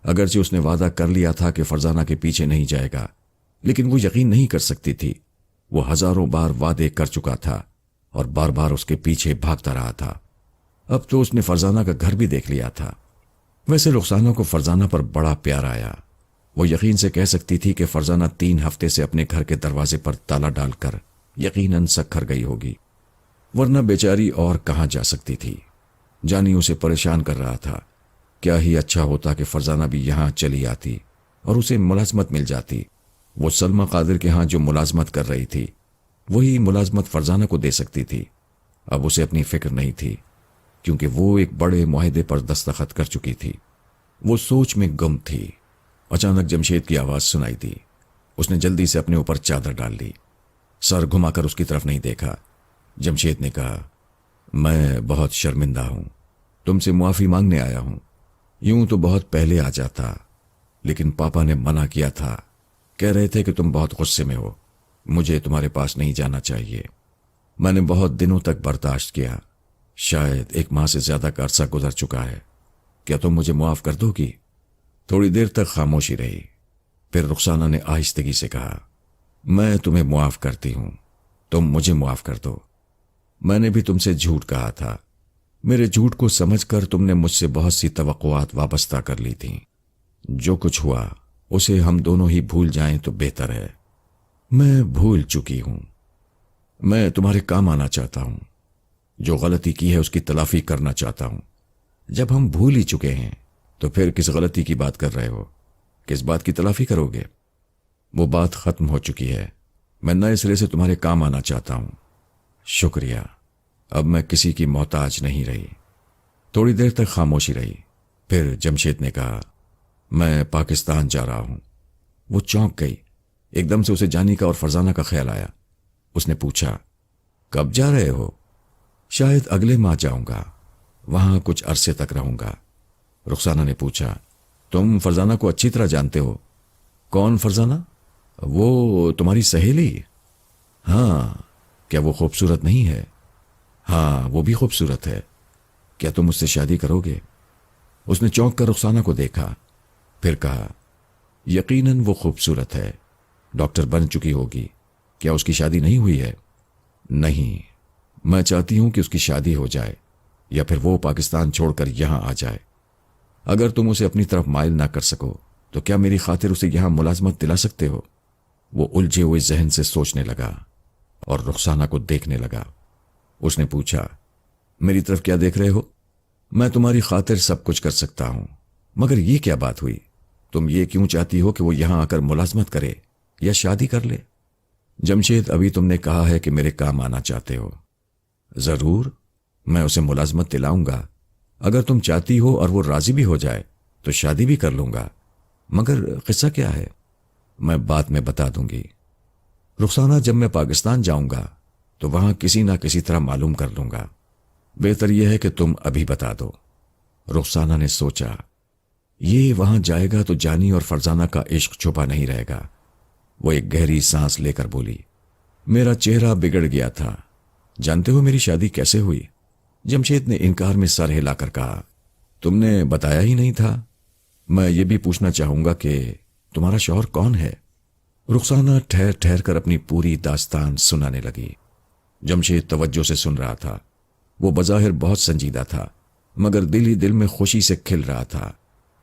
اگرچہ اس نے وعدہ کر لیا تھا کہ فرزانہ کے پیچھے نہیں جائے گا، لیکن وہ یقین نہیں کر سکتی تھی۔ وہ ہزاروں بار وعدے کر چکا تھا اور بار بار اس کے پیچھے بھاگتا رہا تھا۔ اب تو اس نے فرزانہ کا گھر بھی دیکھ لیا تھا۔ ویسے رخسانہ کو فرزانہ پر بڑا پیار آیا۔ وہ یقین سے کہہ سکتی تھی کہ فرزانہ 3 ہفتے سے اپنے گھر کے دروازے پر تالا ڈال کر یقیناً سکھر گئی ہوگی، ورنہ بیچاری اور کہاں جا سکتی تھی۔ جانی اسے پریشان کر رہا تھا۔ کیا ہی اچھا ہوتا کہ فرزانہ بھی یہاں چلی آتی اور اسے ملازمت مل جاتی۔ وہ سلمہ قادر کے ہاں جو ملازمت کر رہی تھی وہی ملازمت فرزانہ کو دے سکتی تھی۔ اب اسے اپنی فکر نہیں تھی کیونکہ وہ ایک بڑے معاہدے پر دستخط کر چکی تھی۔ وہ سوچ میں گم تھی۔ اچانک جمشید کی آواز سنائی دی۔ اس نے جلدی سے اپنے اوپر چادر ڈال لی، سر گھما کر اس کی طرف نہیں دیکھا۔ جمشید نے کہا، میں بہت شرمندہ ہوں، تم سے معافی مانگنے آیا ہوں۔ یوں تو بہت پہلے آ جاتا، لیکن پاپا نے منع کیا تھا، کہہ رہے تھے کہ تم بہت غصے میں ہو، مجھے تمہارے پاس نہیں جانا چاہیے۔ میں نے بہت دنوں تک برداشت کیا، شاید 1 ماہ سے زیادہ کا عرصہ گزر چکا ہے۔ کیا تم مجھے معاف کر دو گی؟ تھوڑی دیر تک خاموشی رہی، پھر رخسانہ نے آہستگی سے کہا، میں تمہیں معاف کرتی ہوں، تم مجھے معاف کر دو۔ میں نے بھی تم سے جھوٹ کہا تھا، میرے جھوٹ کو سمجھ کر تم نے مجھ سے بہت سی توقعات وابستہ کر لی تھیں۔ جو کچھ ہوا اسے ہم دونوں ہی بھول جائیں تو بہتر ہے۔ میں بھول چکی ہوں، میں تمہارے کام آنا چاہتا ہوں، جو غلطی کی ہے اس کی تلافی کرنا چاہتا ہوں۔ جب ہم بھول ہی چکے ہیں تو پھر کس غلطی کی بات کر رہے ہو؟ کس بات کی تلافی کرو گے؟ وہ بات ختم ہو چکی ہے، میں نئے سرے سے تمہارے کام آنا چاہتا ہوں۔ شکریہ، اب میں کسی کی محتاج نہیں رہی۔ تھوڑی دیر تک خاموشی رہی، پھر جمشید نے کہا، میں پاکستان جا رہا ہوں۔ وہ چونک گئی، ایک دم سے اسے جانی کا اور فرزانہ کا خیال آیا۔ اس نے پوچھا، کب جا رہے ہو؟ شاید اگلے ماہ جاؤں گا، وہاں کچھ عرصے تک رہوں گا۔ رخسانہ نے پوچھا، تم فرزانہ کو اچھی طرح جانتے ہو؟ کون فرزانہ؟ وہ تمہاری سہیلی؟ ہاں، کیا وہ خوبصورت نہیں ہے؟ ہاں، وہ بھی خوبصورت ہے۔ کیا تم اس سے شادی کرو گے؟ اس نے چونک کر رخسانہ کو دیکھا، پھر کہا، یقیناً وہ خوبصورت ہے، ڈاکٹر بن چکی ہوگی۔ کیا اس کی شادی نہیں ہوئی ہے؟ نہیں، میں چاہتی ہوں کہ اس کی شادی ہو جائے یا پھر وہ پاکستان چھوڑ کر یہاں آ جائے۔ اگر تم اسے اپنی طرف مائل نہ کر سکو تو کیا میری خاطر اسے یہاں ملازمت دلا سکتے ہو؟ وہ الجھے ہوئے ذہن سے سوچنے لگا اور رخسانہ کو دیکھنے لگا۔ اس نے پوچھا، میری طرف کیا دیکھ رہے ہو؟ میں تمہاری خاطر سب کچھ کر سکتا ہوں، مگر یہ کیا بات ہوئی؟ تم یہ کیوں چاہتی ہو کہ وہ یہاں آ کر ملازمت کرے یا شادی کر لے؟ جمشید، ابھی تم نے کہا ہے کہ میرے کام آنا چاہتے ہو۔ ضرور، میں اسے ملازمت دلاؤں گا۔ اگر تم چاہتی ہو اور وہ راضی بھی ہو جائے تو شادی بھی کر لوں گا، مگر قصہ کیا ہے؟ میں بعد میں بتا دوں گی۔ رخسانہ، جب میں پاکستان جاؤں گا تو وہاں کسی نہ کسی طرح معلوم کر لوں گا۔ بہتر یہ ہے کہ تم ابھی بتا دو۔ رخسانہ نے سوچا، یہ وہاں جائے گا تو جانی اور فرزانہ کا عشق چھپا نہیں رہے گا۔ وہ ایک گہری سانس لے کر بولی، میرا چہرہ بگڑ گیا تھا۔ جانتے ہو میری شادی کیسے ہوئی؟ جمشید نے انکار میں سر ہلا کر کہا، تم نے بتایا ہی نہیں تھا۔ میں یہ بھی پوچھنا چاہوں گا کہ تمہارا شوہر کون ہے؟ رخسانہ ٹھہر ٹھہر کر اپنی پوری داستان سنانے لگی۔ جمشید توجہ سے سن رہا تھا۔ وہ بظاہر بہت سنجیدہ تھا، مگر دل ہی دل میں خوشی سے کھل رہا تھا۔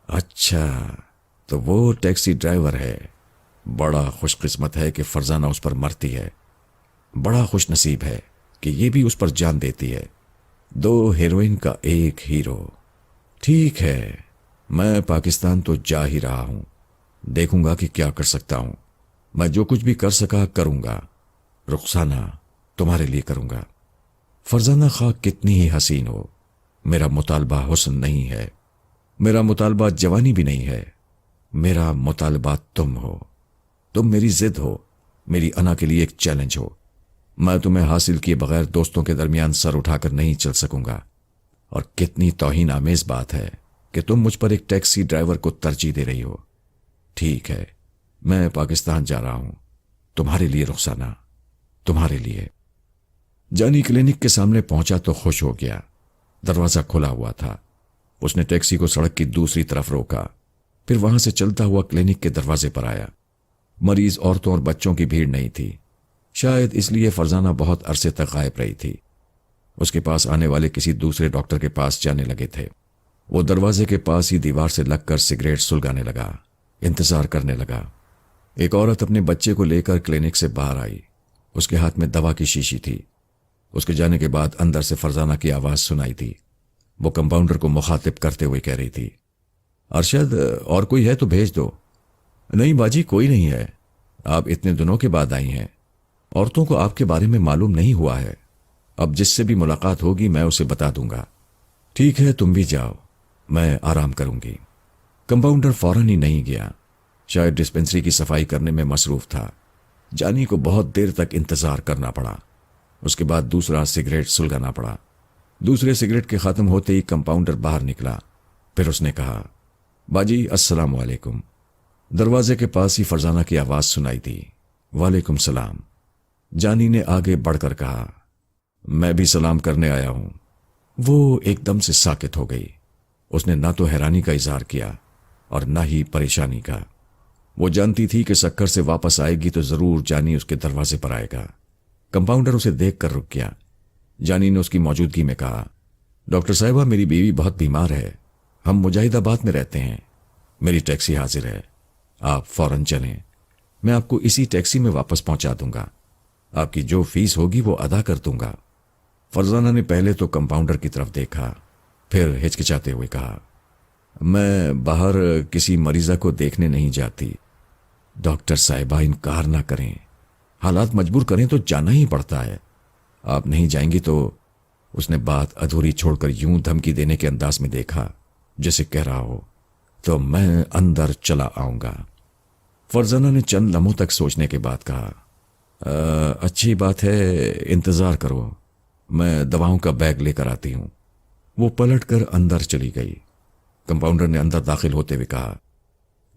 اچھا، تو وہ ٹیکسی ڈرائیور ہے۔ بڑا خوش قسمت ہے کہ فرزانہ اس پر مرتی ہے۔ بڑا خوش نصیب ہے کہ یہ بھی اس پر جان دیتی ہے۔ دو ہیروئن کا ایک ہیرو۔ ٹھیک ہے، میں پاکستان تو جا ہی رہا ہوں، دیکھوں گا کہ کیا کر سکتا ہوں۔ میں جو کچھ بھی کر سکا کروں گا۔ رخسانہ، تمہارے لیے کروں گا۔ فرزانہ خواہ کتنی ہی حسین ہو، میرا مطالبہ حسن نہیں ہے، میرا مطالبہ جوانی بھی نہیں ہے، میرا مطالبہ تم ہو۔ تم میری ضد ہو، میری انا کے لیے ایک چیلنج ہو۔ میں تمہیں حاصل کیے بغیر دوستوں کے درمیان سر اٹھا کر نہیں چل سکوں گا۔ اور کتنی توہین آمیز بات ہے کہ تم مجھ پر ایک ٹیکسی ڈرائیور کو ترجیح دے رہی ہو۔ ٹھیک ہے، میں پاکستان جا رہا ہوں، تمہارے لیے رخسانہ، تمہارے لیے۔ جانی کلینک کے سامنے پہنچا تو خوش ہو گیا۔ دروازہ کھلا ہوا تھا۔ اس نے ٹیکسی کو سڑک کی دوسری طرف روکا، پھر وہاں سے چلتا ہوا کلینک کے دروازے پر آیا۔ مریض عورتوں اور بچوں کی بھیڑ نہیں تھی، شاید اس لیے فرزانہ بہت عرصے تک غائب رہی تھی۔ اس کے پاس آنے والے کسی دوسرے ڈاکٹر کے پاس جانے لگے تھے۔ وہ دروازے کے پاس ہی دیوار سے لگ کر سگریٹ سلگانے لگا، انتظار کرنے لگا۔ ایک عورت اپنے بچے کو لے کر کلینک سے باہر آئی۔ اس کے ہاتھ میں دوا کی شیشی تھی۔ اس کے جانے کے بعد اندر سے فرزانہ کی آواز سنائی دی۔ وہ کمپاؤنڈر کو مخاطب کرتے ہوئے کہہ رہی تھی، ارشد، اور کوئی ہے تو بھیج دو۔ نہیں باجی، کوئی نہیں ہے، آپ اتنے دنوں کے بعد آئی ہیں، عورتوں کو آپ کے بارے میں معلوم نہیں ہوا ہے۔ اب جس سے بھی ملاقات ہوگی میں اسے بتا دوں گا۔ ٹھیک ہے، تم بھی جاؤ، میں آرام کروں گی۔ کمپاؤنڈر فوراً ہی نہیں گیا، شاید ڈسپنسری کی صفائی کرنے میں مصروف تھا۔ جانی کو بہت دیر تک انتظار کرنا پڑا۔ اس کے بعد دوسرا سگریٹ سلگانا پڑا۔ دوسرے سگریٹ کے ختم ہوتے ہی کمپاؤنڈر باہر نکلا۔ پھر اس نے کہا، باجی السلام علیکم۔ دروازے کے پاس ہی فرزانہ کی آواز سنائی دی، وعلیکم السلام۔ جانی نے آگے بڑھ کر کہا، میں بھی سلام کرنے آیا ہوں۔ وہ ایک دم سے ساکت ہو گئی۔ اس نے نہ تو حیرانی کا اظہار کیا اور نہ ہی پریشانی کا۔ وہ جانتی تھی کہ سکر سے واپس آئے گی تو ضرور جانی اس کے دروازے پر آئے گا۔ کمپاؤنڈر اسے دیکھ کر رک گیا۔ جانی نے اس کی موجودگی میں کہا، ڈاکٹر صاحبہ، میری بیوی بہت بیمار ہے، ہم مجاہد آباد میں رہتے ہیں، میری ٹیکسی حاضر ہے، آپ فوراً چلیں، میں آپ کو اسی ٹیکسی میں واپس پہنچا دوں گا، آپ کی جو فیس ہوگی وہ ادا کر دوں گا۔ فرزانہ نے پہلے تو کمپاؤنڈر کی طرف دیکھا، پھر ہچکچاتے ہوئے کہا، میں باہر کسی مریضہ کو دیکھنے نہیں جاتی۔ ڈاکٹر صاحبہ انکار نہ کریں، حالات مجبور کریں تو جانا ہی پڑتا ہے، آپ نہیں جائیں گی تو۔ اس نے بات ادھوری چھوڑ کر یوں دھمکی دینے کے انداز میں دیکھا جیسے کہہ رہا ہو، تو میں اندر چلا آؤں گا۔ فرزانہ نے چند لمحوں تک سوچنے کے بعد کہا، اچھی بات ہے، انتظار کرو، میں دواؤں کا بیگ لے کر آتی ہوں۔ وہ پلٹ کر اندر چلی گئی۔ کمپاؤنڈر نے اندر داخل ہوتے ہوئے کہا،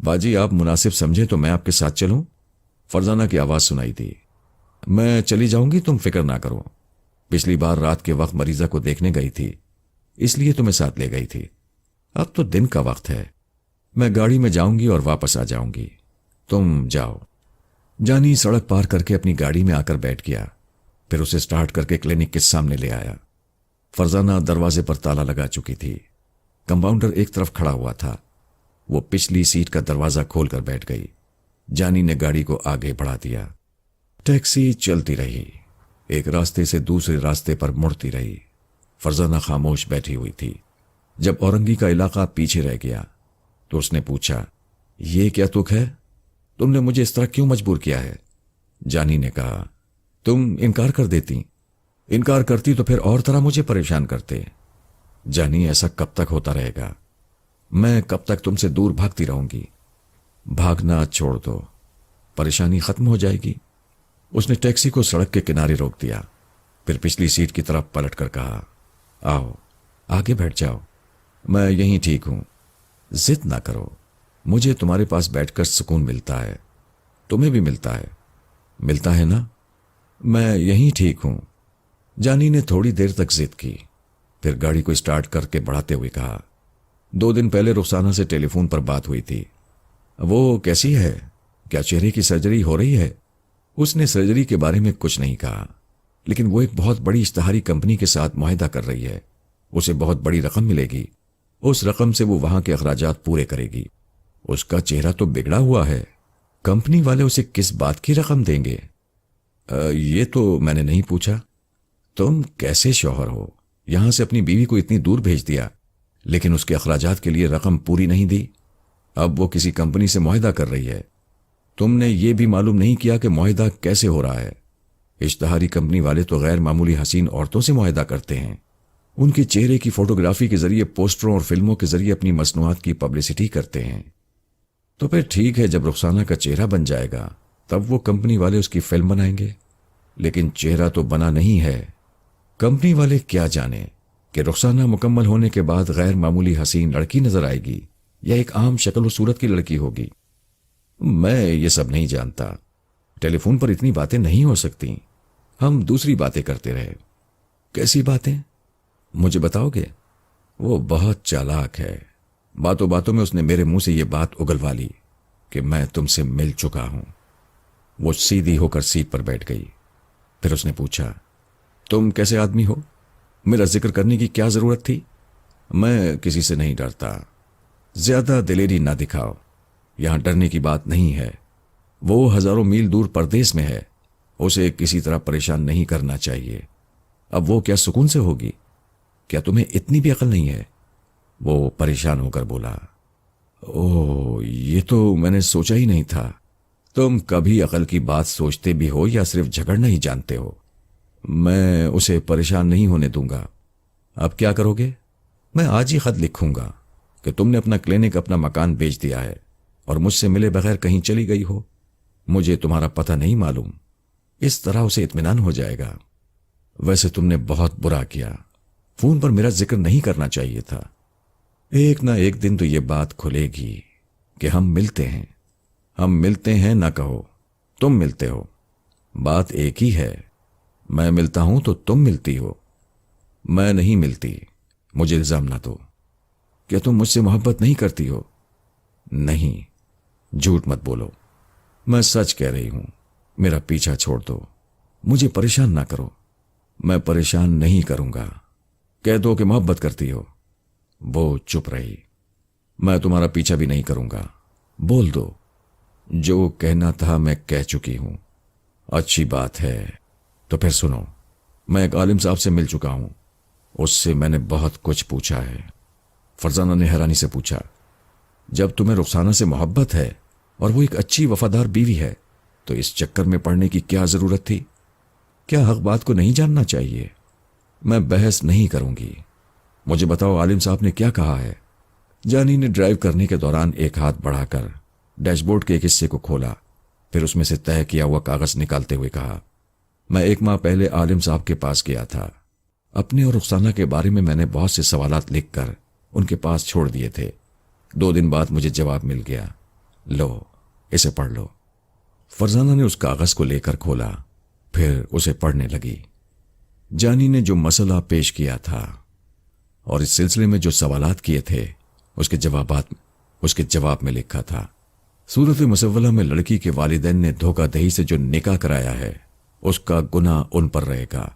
باجی آپ مناسب سمجھے تو میں آپ کے ساتھ چلوں؟ فرزانہ کی آواز سنائی دی، میں چلی جاؤں گی، تم فکر نہ کرو۔ پچھلی بار رات کے وقت مریضہ کو دیکھنے گئی تھی، اس لیے تمہیں ساتھ لے گئی تھی۔ اب تو دن کا وقت ہے، میں گاڑی میں جاؤں گی اور واپس آ جاؤں گی، تم جاؤ۔ جانی سڑک پار کر کے اپنی گاڑی میں آ کر بیٹھ گیا، پھر اسے سٹارٹ کر کے کلینک کے سامنے لے آیا۔ فرزانہ دروازے پر تالا لگا چکی تھی۔ کمپاؤنڈر ایک طرف کھڑا ہوا تھا، وہ پچھلی سیٹ کا دروازہ کھول کر بیٹھ گئی۔ جانی نے گاڑی کو آگے بڑھا دیا۔ ٹیکسی چلتی رہی، ایک راستے سے دوسرے راستے پر مڑتی رہی۔ فرزانہ خاموش بیٹھی ہوئی تھی۔ جب اورنگی کا علاقہ پیچھے رہ گیا تو اس نے پوچھا، یہ کیا تک ہے؟ تم نے مجھے اس طرح کیوں مجبور کیا ہے؟ جانی نے کہا، تم انکار کر دیتی۔ انکار کرتی تو پھر اور طرح مجھے پریشان کرتے۔ جانی، ایسا کب تک ہوتا رہے گا؟ میں کب تک تم سے دور بھاگتی رہوں گی؟ بھاگنا چھوڑ دو، پریشانی ختم ہو جائے گی۔ اس نے ٹیکسی کو سڑک کے کنارے روک دیا، پھر پچھلی سیٹ کی طرف پلٹ کر کہا، آؤ آگے بیٹھ جاؤ، میں یہیں ٹھیک ہوں۔ ضد نہ کرو، مجھے تمہارے پاس بیٹھ کر سکون ملتا ہے، تمہیں بھی ملتا ہے نا؟ میں یہیں ٹھیک ہوں۔ جانی نے تھوڑی دیر تک ضد کی، پھر گاڑی کو اسٹارٹ کر کے بڑھاتے ہوئے کہا، 2 دن پہلے رخسانہ سے ٹیلی فون پر بات ہوئی تھی۔ وہ کیسی ہے؟ کیا چہرے کی سرجری ہو رہی ہے؟ اس نے سرجری کے بارے میں کچھ نہیں کہا، لیکن وہ ایک بہت بڑی اشتہاری کمپنی کے ساتھ معاہدہ کر رہی ہے، اسے بہت بڑی رقم ملے گی، اس رقم سے وہ وہاں کے اخراجات پورے کرے گی۔ اس کا چہرہ تو بگڑا ہوا ہے، کمپنی والے اسے کس بات کی رقم دیں گے؟ یہ تو میں نے نہیں پوچھا۔ تم کیسے شوہر ہو؟ یہاں سے اپنی بیوی کو اتنی دور بھیج دیا، لیکن اس کے اخراجات کے لیے رقم پوری نہیں دی۔ اب وہ کسی کمپنی سے معاہدہ کر رہی ہے، تم نے یہ بھی معلوم نہیں کیا کہ معاہدہ کیسے ہو رہا ہے۔ اشتہاری کمپنی والے تو غیر معمولی حسین عورتوں سے معاہدہ کرتے ہیں، ان کے چہرے کی فوٹوگرافی کے ذریعے پوسٹروں اور فلموں کے ذریعے اپنی مصنوعات کی پبلسٹی کرتے ہیں۔ تو پھر ٹھیک ہے، جب رخسانہ کا چہرہ بن جائے گا تب وہ کمپنی والے اس کی فلم بنائیں گے، لیکن چہرہ تو بنا نہیں ہے۔ کمپنی والے کیا جانے کہ رخسانہ مکمل ہونے کے بعد غیر معمولی حسین لڑکی نظر آئے گی یا ایک عام شکل و صورت کی لڑکی ہوگی۔ میں یہ سب نہیں جانتا، ٹیلی فون پر اتنی باتیں نہیں ہو سکتی، ہم دوسری باتیں کرتے رہے۔ کیسی باتیں؟ مجھے بتاؤ گے؟ وہ بہت چالاک ہے، باتوں باتوں میں اس نے میرے منہ سے یہ بات اگلوا لی کہ میں تم سے مل چکا ہوں۔ وہ سیدھی ہو کر سیٹ پر بیٹھ گئی، پھر اس نے پوچھا، تم کیسے آدمی ہو؟ میرا ذکر کرنے کی کیا ضرورت تھی؟ میں کسی سے نہیں ڈرتا، زیادہ دلیری نہ دکھاؤ، یہاں ڈرنے کی بات نہیں ہے۔ وہ ہزاروں میل دور پردیس میں ہے، اسے کسی طرح پریشان نہیں کرنا چاہیے۔ اب وہ کیا سکون سے ہوگی؟ کیا تمہیں اتنی بھی عقل نہیں ہے؟ وہ پریشان ہو کر بولا، اوہ یہ تو میں نے سوچا ہی نہیں تھا۔ تم کبھی عقل کی بات سوچتے بھی ہو یا صرف جھگڑنا ہی جانتے ہو؟ میں اسے پریشان نہیں ہونے دوں گا۔ اب کیا کرو گے؟ میں آج ہی خط لکھوں گا کہ تم نے اپنا کلینک، اپنا مکان بیچ دیا ہے اور مجھ سے ملے بغیر کہیں چلی گئی ہو۔ مجھے تمہارا پتہ نہیں معلوم، اس طرح اسے اطمینان ہو جائے گا۔ ویسے تم نے بہت برا کیا، فون پر میرا ذکر نہیں کرنا چاہیے تھا۔ ایک نہ ایک دن تو یہ بات کھلے گی کہ ہم ملتے ہیں، ہم ملتے ہیں نہ کہو، تم ملتے ہو، بات ایک ہی ہے۔ میں ملتا ہوں تو تم ملتی ہو، میں نہیں ملتی، مجھے الزام نہ دو۔ کیا تم مجھ سے محبت نہیں کرتی ہو؟ نہیں، جھوٹ مت بولو، میں سچ کہہ رہی ہوں۔ میرا پیچھا چھوڑ دو، مجھے پریشان نہ کرو۔ میں پریشان نہیں کروں گا، کہہ دو کہ محبت کرتی ہو۔ وہ چپ رہی۔ میں تمہارا پیچھا بھی نہیں کروں گا، بول دو، جو کہنا تھا میں کہہ چکی ہوں۔ اچھی بات ہے، تو پھر سنو، میں ایک عالم صاحب سے مل چکا ہوں، اس سے میں نے بہت کچھ پوچھا ہے۔ فرزانہ نے حیرانی سے پوچھا، جب تمہیں رخسانہ سے محبت ہے اور وہ ایک اچھی وفادار بیوی ہے تو اس چکر میں پڑنے کی کیا ضرورت تھی؟ کیا حق بات کو نہیں جاننا چاہیے؟ میں بحث نہیں کروں گی، مجھے بتاؤ عالم صاحب نے کیا کہا ہے؟ جانی نے ڈرائیو کرنے کے دوران ایک ہاتھ بڑھا کر ڈیش بورڈ کے ایک حصے کو کھولا، پھر اس میں سے طے کیا ہوا کاغذ نکالتے ہوئے کہا، میں 1 ماہ پہلے عالم صاحب کے پاس گیا تھا، اپنے اور رخسانہ کے بارے میں میں نے بہت سے سوالات لکھ کر ان کے پاس چھوڑ دیے تھے۔ 2 دن بعد مجھے جواب مل گیا، لو اسے پڑھ لو۔ فرزانہ نے اس کاغذ کو لے کر کھولا، پھر اسے پڑھنے لگی۔ جانی نے جو مسئلہ پیش کیا تھا اور اس سلسلے میں جو سوالات کیے تھے اس کے جواب میں لکھا تھا، سورۃ مسولہ میں لڑکی کے والدین نے دھوکہ دہی سے جو نکاح کرایا ہے اس کا گناہ ان پر رہے گا،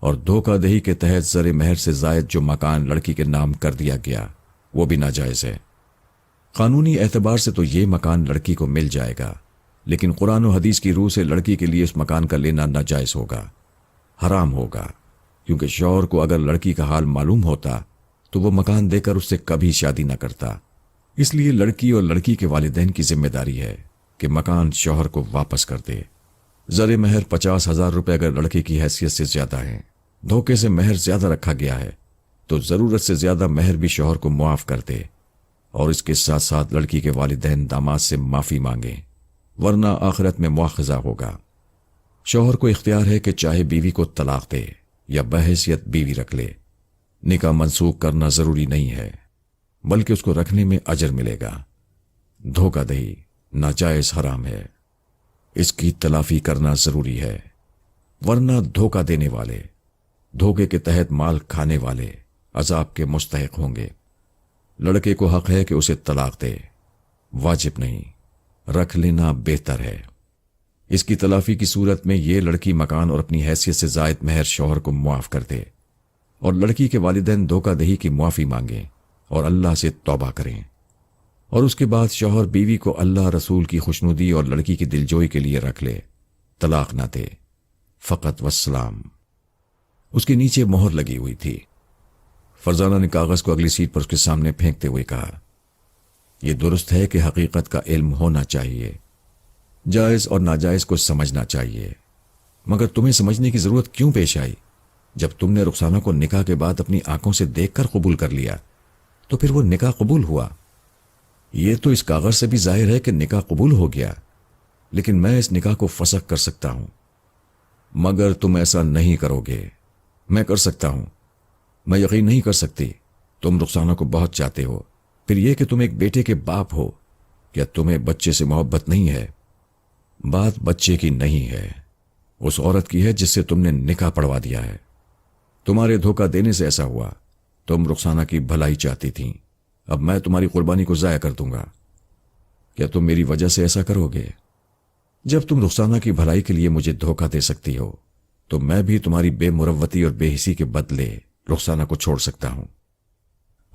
اور دھوکہ دہی کے تحت زر مہر سے زائد جو مکان لڑکی کے نام کر دیا گیا وہ بھی ناجائز ہے۔ قانونی اعتبار سے تو یہ مکان لڑکی کو مل جائے گا، لیکن قرآن و حدیث کی روح سے لڑکی کے لیے اس مکان کا لینا ناجائز ہوگا، حرام ہوگا، کیونکہ شوہر کو اگر لڑکی کا حال معلوم ہوتا تو وہ مکان دے کر اس سے کبھی شادی نہ کرتا۔ اس لیے لڑکی اور لڑکی کے والدین کی ذمہ داری ہے کہ مکان شوہر کو واپس کر دے۔ زر مہر 50,000 روپے اگر لڑکے کی حیثیت سے زیادہ ہیں، دھوکے سے مہر زیادہ رکھا گیا ہے تو ضرورت سے زیادہ مہر بھی شوہر کو معاف کر دے، اور اس کے ساتھ ساتھ لڑکی کے والدین داماد سے معافی مانگیں، ورنہ آخرت میں مواخذہ ہوگا۔ شوہر کو اختیار ہے کہ چاہے بیوی کو طلاق دے یا بحیثیت بیوی رکھ لے، نکاح منسوخ کرنا ضروری نہیں ہے، بلکہ اس کو رکھنے میں اجر ملے گا۔ دھوکہ دہی ناجائز حرام ہے، اس کی تلافی کرنا ضروری ہے، ورنہ دھوکہ دینے والے، دھوکے کے تحت مال کھانے والے عذاب کے مستحق ہوں گے۔ لڑکے کو حق ہے کہ اسے طلاق دے، واجب نہیں، رکھ لینا بہتر ہے۔ اس کی تلافی کی صورت میں یہ لڑکی مکان اور اپنی حیثیت سے زائد مہر شوہر کو معاف کر دے، اور لڑکی کے والدین دھوکہ دہی کی معافی مانگیں اور اللہ سے توبہ کریں، اور اس کے بعد شوہر بیوی کو اللہ رسول کی خوشنودی اور لڑکی کی دلجوئی کے لیے رکھ لے، طلاق نہ دے۔ فقط والسلام۔ اس کے نیچے مہر لگی ہوئی تھی۔ فرزانہ نے کاغذ کو اگلی سیٹ پر اس کے سامنے پھینکتے ہوئے کہا، یہ درست ہے کہ حقیقت کا علم ہونا چاہیے، جائز اور ناجائز کو سمجھنا چاہیے، مگر تمہیں سمجھنے کی ضرورت کیوں پیش آئی؟ جب تم نے رخسانہ کو نکاح کے بعد اپنی آنکھوں سے دیکھ کر قبول کر لیا تو پھر وہ نکاح قبول ہوا۔ یہ تو اس کاغذ سے بھی ظاہر ہے کہ نکاح قبول ہو گیا، لیکن میں اس نکاح کو فسخ کر سکتا ہوں، مگر تم ایسا نہیں کرو گے۔ میں کر سکتا ہوں، میں یقین نہیں کر سکتی، تم رخسانہ کو بہت چاہتے ہو، پھر یہ کہ تم ایک بیٹے کے باپ ہو، کیا تمہیں بچے سے محبت نہیں ہے؟ بات بچے کی نہیں ہے، اس عورت کی ہے جس سے تم نے نکاح پڑھوا دیا ہے۔ تمہارے دھوکہ دینے سے ایسا ہوا، تم رخسانہ کی بھلائی چاہتی تھیں، اب میں تمہاری قربانی کو ضائع کر دوں گا، کیا تم میری وجہ سے ایسا کرو گے؟ جب تم رخسانہ کی بھلائی کے لیے مجھے دھوکہ دے سکتی ہو تو میں بھی تمہاری بے مروتی اور بے حسی کے بدلے رخسانہ کو چھوڑ سکتا ہوں۔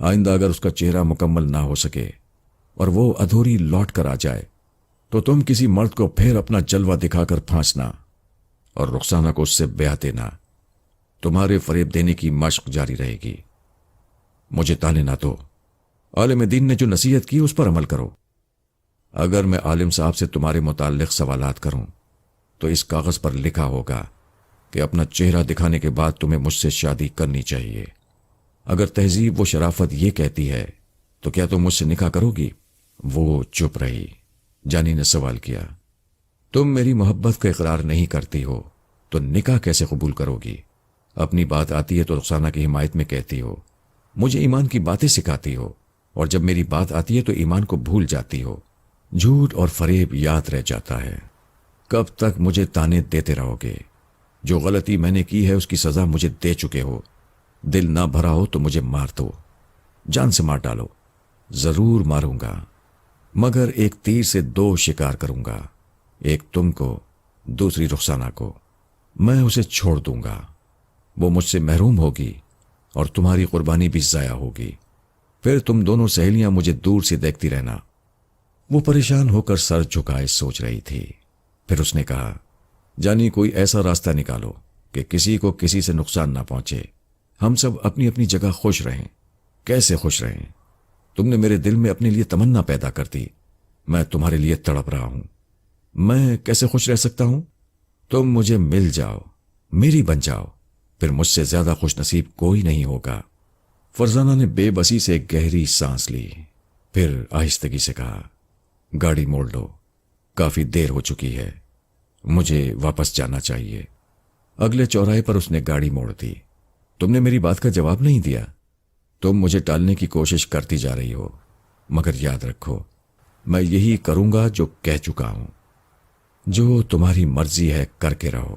آئندہ اگر اس کا چہرہ مکمل نہ ہو سکے اور وہ ادھوری لوٹ کر آ جائے تو تم کسی مرد کو پھر اپنا جلوہ دکھا کر پھانسنا اور رخسانہ کو اس سے بیاہ دینا۔ تمہارے فریب دینے کی مشق جاری رہے گی۔ مجھے تانے نہ دو، عالم دین نے جو نصیحت کی اس پر عمل کرو۔ اگر میں عالم صاحب سے تمہارے متعلق سوالات کروں تو اس کاغذ پر لکھا ہوگا کہ اپنا چہرہ دکھانے کے بعد تمہیں مجھ سے شادی کرنی چاہیے۔ اگر تہذیب و شرافت یہ کہتی ہے تو کیا تم مجھ سے نکاح کرو گی؟ وہ چپ رہی۔ جانی نے سوال کیا، تم میری محبت کا اقرار نہیں کرتی ہو تو نکاح کیسے قبول کرو گی؟ اپنی بات آتی ہے تو رخسانہ کی حمایت میں کہتی ہو، مجھے ایمان کی باتیں سکھاتی ہو، اور جب میری بات آتی ہے تو ایمان کو بھول جاتی ہو۔ جھوٹ اور فریب یاد رہ جاتا ہے۔ کب تک مجھے تانے دیتے رہو گے؟ جو غلطی میں نے کی ہے اس کی سزا مجھے دے چکے ہو۔ دل نہ بھرا ہو تو مجھے مار دو، جان سے مار ڈالو، ضرور ماروں گا، مگر ایک تیر سے دو شکار کروں گا، ایک تم کو، دوسری رخسانہ کو۔ میں اسے چھوڑ دوں گا، وہ مجھ سے محروم ہوگی اور تمہاری قربانی بھی ضائع ہوگی، پھر تم دونوں سہیلیاں مجھے دور سے دیکھتی رہنا۔ وہ پریشان ہو کر سر جھکائے سوچ رہی تھی۔ پھر اس نے کہا، جانی کوئی ایسا راستہ نکالو کہ کسی کو کسی سے نقصان نہ پہنچے، ہم سب اپنی اپنی جگہ خوش رہیں۔ کیسے خوش رہیں؟ تم نے میرے دل میں اپنے لیے تمنا پیدا کر دی، میں تمہارے لیے تڑپ رہا ہوں، میں کیسے خوش رہ سکتا ہوں؟ تم مجھے مل جاؤ، میری بن جاؤ، پھر مجھ سے زیادہ خوش نصیب کوئی نہیں ہوگا۔ فرزانہ نے بے بسی سے ایک گہری سانس لی، پھر آہستگی سے کہا، گاڑی موڑ لو، کافی دیر ہو چکی ہے، مجھے واپس جانا چاہیے۔ اگلے چوراہے پر اس نے گاڑی موڑ دی۔ تم نے میری بات کا جواب نہیں دیا، تم مجھے ٹالنے کی کوشش کرتی جا رہی ہو، مگر یاد رکھو میں یہی کروں گا جو کہہ چکا ہوں۔ جو تمہاری مرضی ہے کر کے رہو،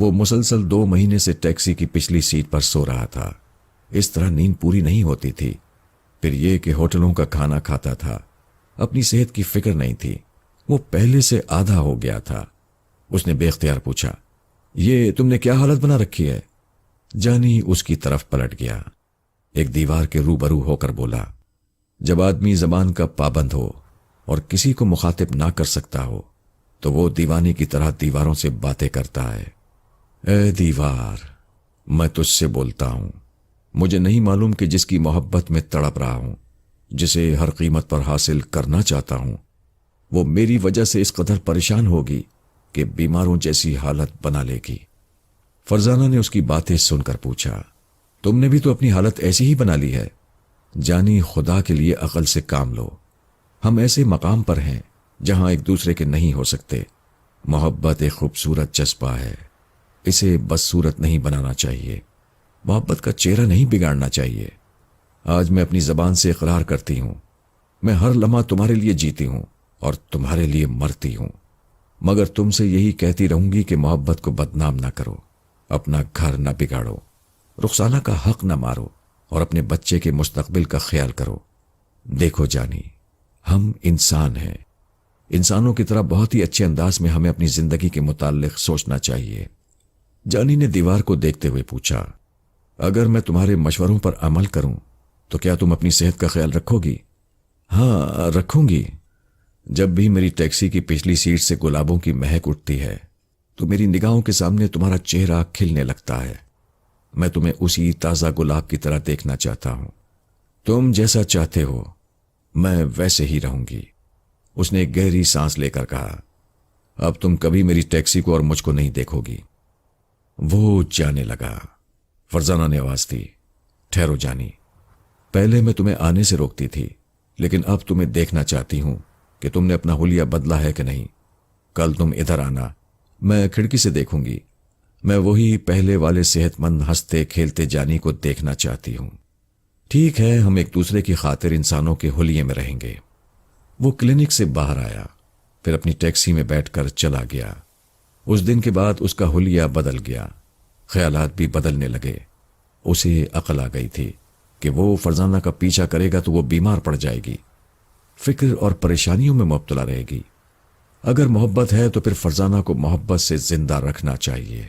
وہ مسلسل 2 مہینے سے ٹیکسی کی پچھلی سیٹ پر سو رہا تھا۔ اس طرح نیند پوری نہیں ہوتی تھی۔ پھر یہ کہ ہوٹلوں کا کھانا کھاتا تھا، اپنی صحت کی فکر نہیں تھی، وہ پہلے سے آدھا ہو گیا تھا۔ اس نے بے اختیار پوچھا، یہ تم نے کیا حالت بنا رکھی ہے؟ جانی اس کی طرف پلٹ گیا، ایک دیوار کے روبرو ہو کر بولا، جب آدمی زبان کا پابند ہو اور کسی کو مخاطب نہ کر سکتا ہو تو وہ دیوانے کی طرح دیواروں سے باتیں کرتا ہے۔ اے دیوار، میں تجھ سے بولتا ہوں، مجھے نہیں معلوم کہ جس کی محبت میں تڑپ رہا ہوں، جسے ہر قیمت پر حاصل کرنا چاہتا ہوں، وہ میری وجہ سے اس قدر پریشان ہوگی کہ بیماروں جیسی حالت بنا لے گی۔ فرزانہ نے اس کی باتیں سن کر پوچھا، تم نے بھی تو اپنی حالت ایسی ہی بنا لی ہے؟ جانی، خدا کے لیے عقل سے کام لو، ہم ایسے مقام پر ہیں جہاں ایک دوسرے کے نہیں ہو سکتے۔ محبت ایک خوبصورت جذبہ ہے، اسے بدصورت نہیں بنانا چاہیے، محبت کا چہرہ نہیں بگاڑنا چاہیے۔ آج میں اپنی زبان سے اقرار کرتی ہوں، میں ہر لمحہ تمہارے لیے جیتی ہوں اور تمہارے لیے مرتی ہوں، مگر تم سے یہی کہتی رہوں گی کہ محبت کو بدنام نہ کرو، اپنا گھر نہ بگاڑو، رخسانہ کا حق نہ مارو اور اپنے بچے کے مستقبل کا خیال کرو۔ دیکھو جانی، ہم انسان ہیں، انسانوں کی طرح بہت ہی اچھے انداز میں ہمیں اپنی زندگی کے متعلق سوچنا چاہیے۔ جانی نے دیوار کو دیکھتے ہوئے پوچھا، اگر میں تمہارے مشوروں پر عمل کروں تو کیا تم اپنی صحت کا خیال رکھو گی؟ ہاں، رکھوں گی۔ جب بھی میری ٹیکسی کی پچھلی سیٹ سے گلابوں کی مہک اٹھتی ہے تو میری نگاہوں کے سامنے تمہارا چہرہ کھلنے لگتا ہے۔ میں تمہیں اسی تازہ گلاب کی طرح دیکھنا چاہتا ہوں۔ تم جیسا چاہتے ہو میں ویسے ہی رہوں گی۔ اس نے ایک گہری سانس لے کر کہا، اب تم کبھی میری ٹیکسی کو اور مجھ کو نہیں دیکھو گی۔ وہ جانے لگا۔ فرزانہ نے آواز دی، ٹھہرو جانی، پہلے میں تمہیں آنے سے روکتی تھی، لیکن اب تمہیں دیکھنا چاہتی ہوں کہ تم نے اپنا حلیہ بدلا ہے کہ نہیں۔ کل تم ادھر آنا، میں کھڑکی سے دیکھوں گی، میں وہی پہلے والے صحت مند ہنستے کھیلتے جانی کو دیکھنا چاہتی ہوں۔ ٹھیک ہے، ہم ایک دوسرے کی خاطر انسانوں کے حلیے میں رہیں گے۔ وہ کلینک سے باہر آیا، پھر اپنی ٹیکسی میں بیٹھ کر چلا گیا۔ اس دن کے بعد اس کا حلیہ بدل گیا، خیالات بھی بدلنے لگے۔ اسے عقل آ گئی تھی کہ وہ فرزانہ کا پیچھا کرے گا تو وہ بیمار پڑ جائے گی، فکر اور پریشانیوں میں مبتلا رہے گی۔ اگر محبت ہے تو پھر فرزانہ کو محبت سے زندہ رکھنا چاہیے۔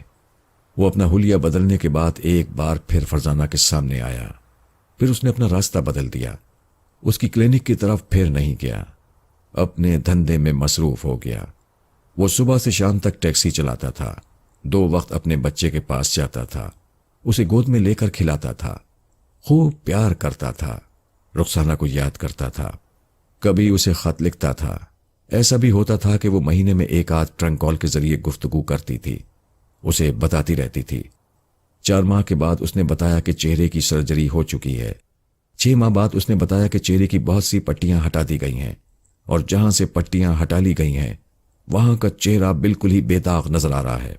وہ اپنا حلیہ بدلنے کے بعد ایک بار پھر فرزانہ کے سامنے آیا، پھر اس نے اپنا راستہ بدل دیا، اس کی کلینک کی طرف پھر نہیں گیا، اپنے دھندے میں مصروف ہو گیا۔ وہ صبح سے شام تک ٹیکسی چلاتا تھا، 2 وقت اپنے بچے کے پاس جاتا تھا، اسے گود میں لے کر کھلاتا تھا، خوب پیار کرتا تھا، رخسانہ کو یاد کرتا تھا، کبھی اسے خط لکھتا تھا۔ ایسا بھی ہوتا تھا کہ وہ مہینے میں 1 آدھ ٹرنک کال کے ذریعے گفتگو کرتی تھی، اسے بتاتی رہتی تھی۔ 4 ماہ کے بعد اس نے بتایا کہ چہرے کی سرجری ہو چکی ہے۔ 6 ماہ بعد اس نے بتایا کہ چہرے کی بہت سی پٹیاں ہٹا دی گئی ہیں، اور جہاں سے پٹیاں ہٹا لی گئی ہیں وہاں کا چہرہ بالکل ہی بے داغ نظر آ رہا ہے۔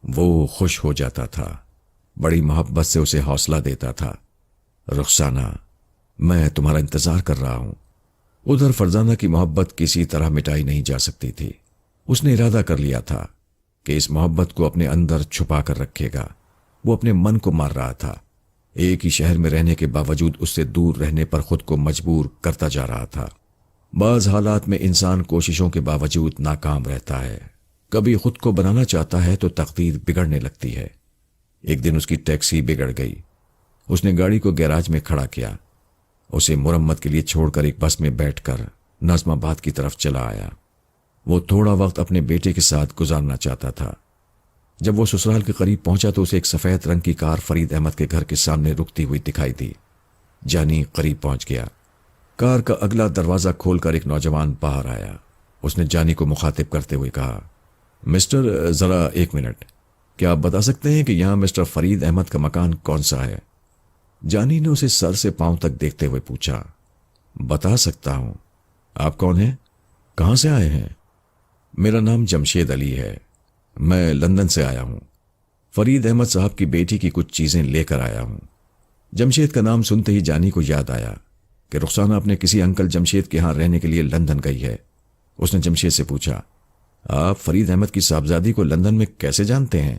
وہ خوش ہو جاتا تھا، بڑی محبت سے اسے حوصلہ دیتا تھا، رخسانہ میں تمہارا انتظار کر رہا ہوں۔ ادھر فرزانہ کی محبت کسی طرح مٹائی نہیں جا سکتی تھی۔ اس نے ارادہ کر لیا تھا کہ اس محبت کو اپنے اندر چھپا کر رکھے گا۔ وہ اپنے من کو مار رہا تھا، ایک ہی شہر میں رہنے کے باوجود اس سے دور رہنے پر خود کو مجبور کرتا جا رہا تھا۔ بعض حالات میں انسان کوششوں کے باوجود ناکام رہتا ہے، کبھی خود کو بنانا چاہتا ہے تو تقدیر بگڑنے لگتی ہے۔ ایک دن اس کی ٹیکسی بگڑ گئی، اس نے گاڑی کو گیراج میں کھڑا کیا، اسے مرمت کے لیے چھوڑ کر ایک بس میں بیٹھ کر نظم آباد کی طرف چلا آیا۔ وہ تھوڑا وقت اپنے بیٹے کے ساتھ گزارنا چاہتا تھا۔ جب وہ سسرال کے قریب پہنچا تو اسے ایک سفید رنگ کی کار فرید احمد کے گھر کے سامنے رکتی ہوئی دکھائی دی۔ جانی قریب پہنچ گیا، کار کا اگلا دروازہ کھول کر ایک نوجوان باہر آیا۔ اس نے جانی کو مخاطب کرتے ہوئے کہا، مسٹر، ذرا 1 منٹ، کیا آپ بتا سکتے ہیں کہ یہاں مسٹر فرید احمد کا مکان کون سا ہے؟ جانی نے اسے سر سے پاؤں تک دیکھتے ہوئے پوچھا، بتا سکتا ہوں۔ آپ کون ہیں؟ کہاں سے آئے ہیں؟ میرا نام جمشید علی ہے، میں لندن سے آیا ہوں، فرید احمد صاحب کی بیٹی کی کچھ چیزیں لے کر آیا ہوں۔ جمشید کا نام سنتے ہی جانی کو یاد آیا کہ رخسانہ اپنے کسی انکل جمشید کے ہاں رہنے کے لیے لندن گئی ہے۔ اس نے جمشید سے پوچھا، آپ فرید احمد کی صاحبزادی کو لندن میں کیسے جانتے ہیں؟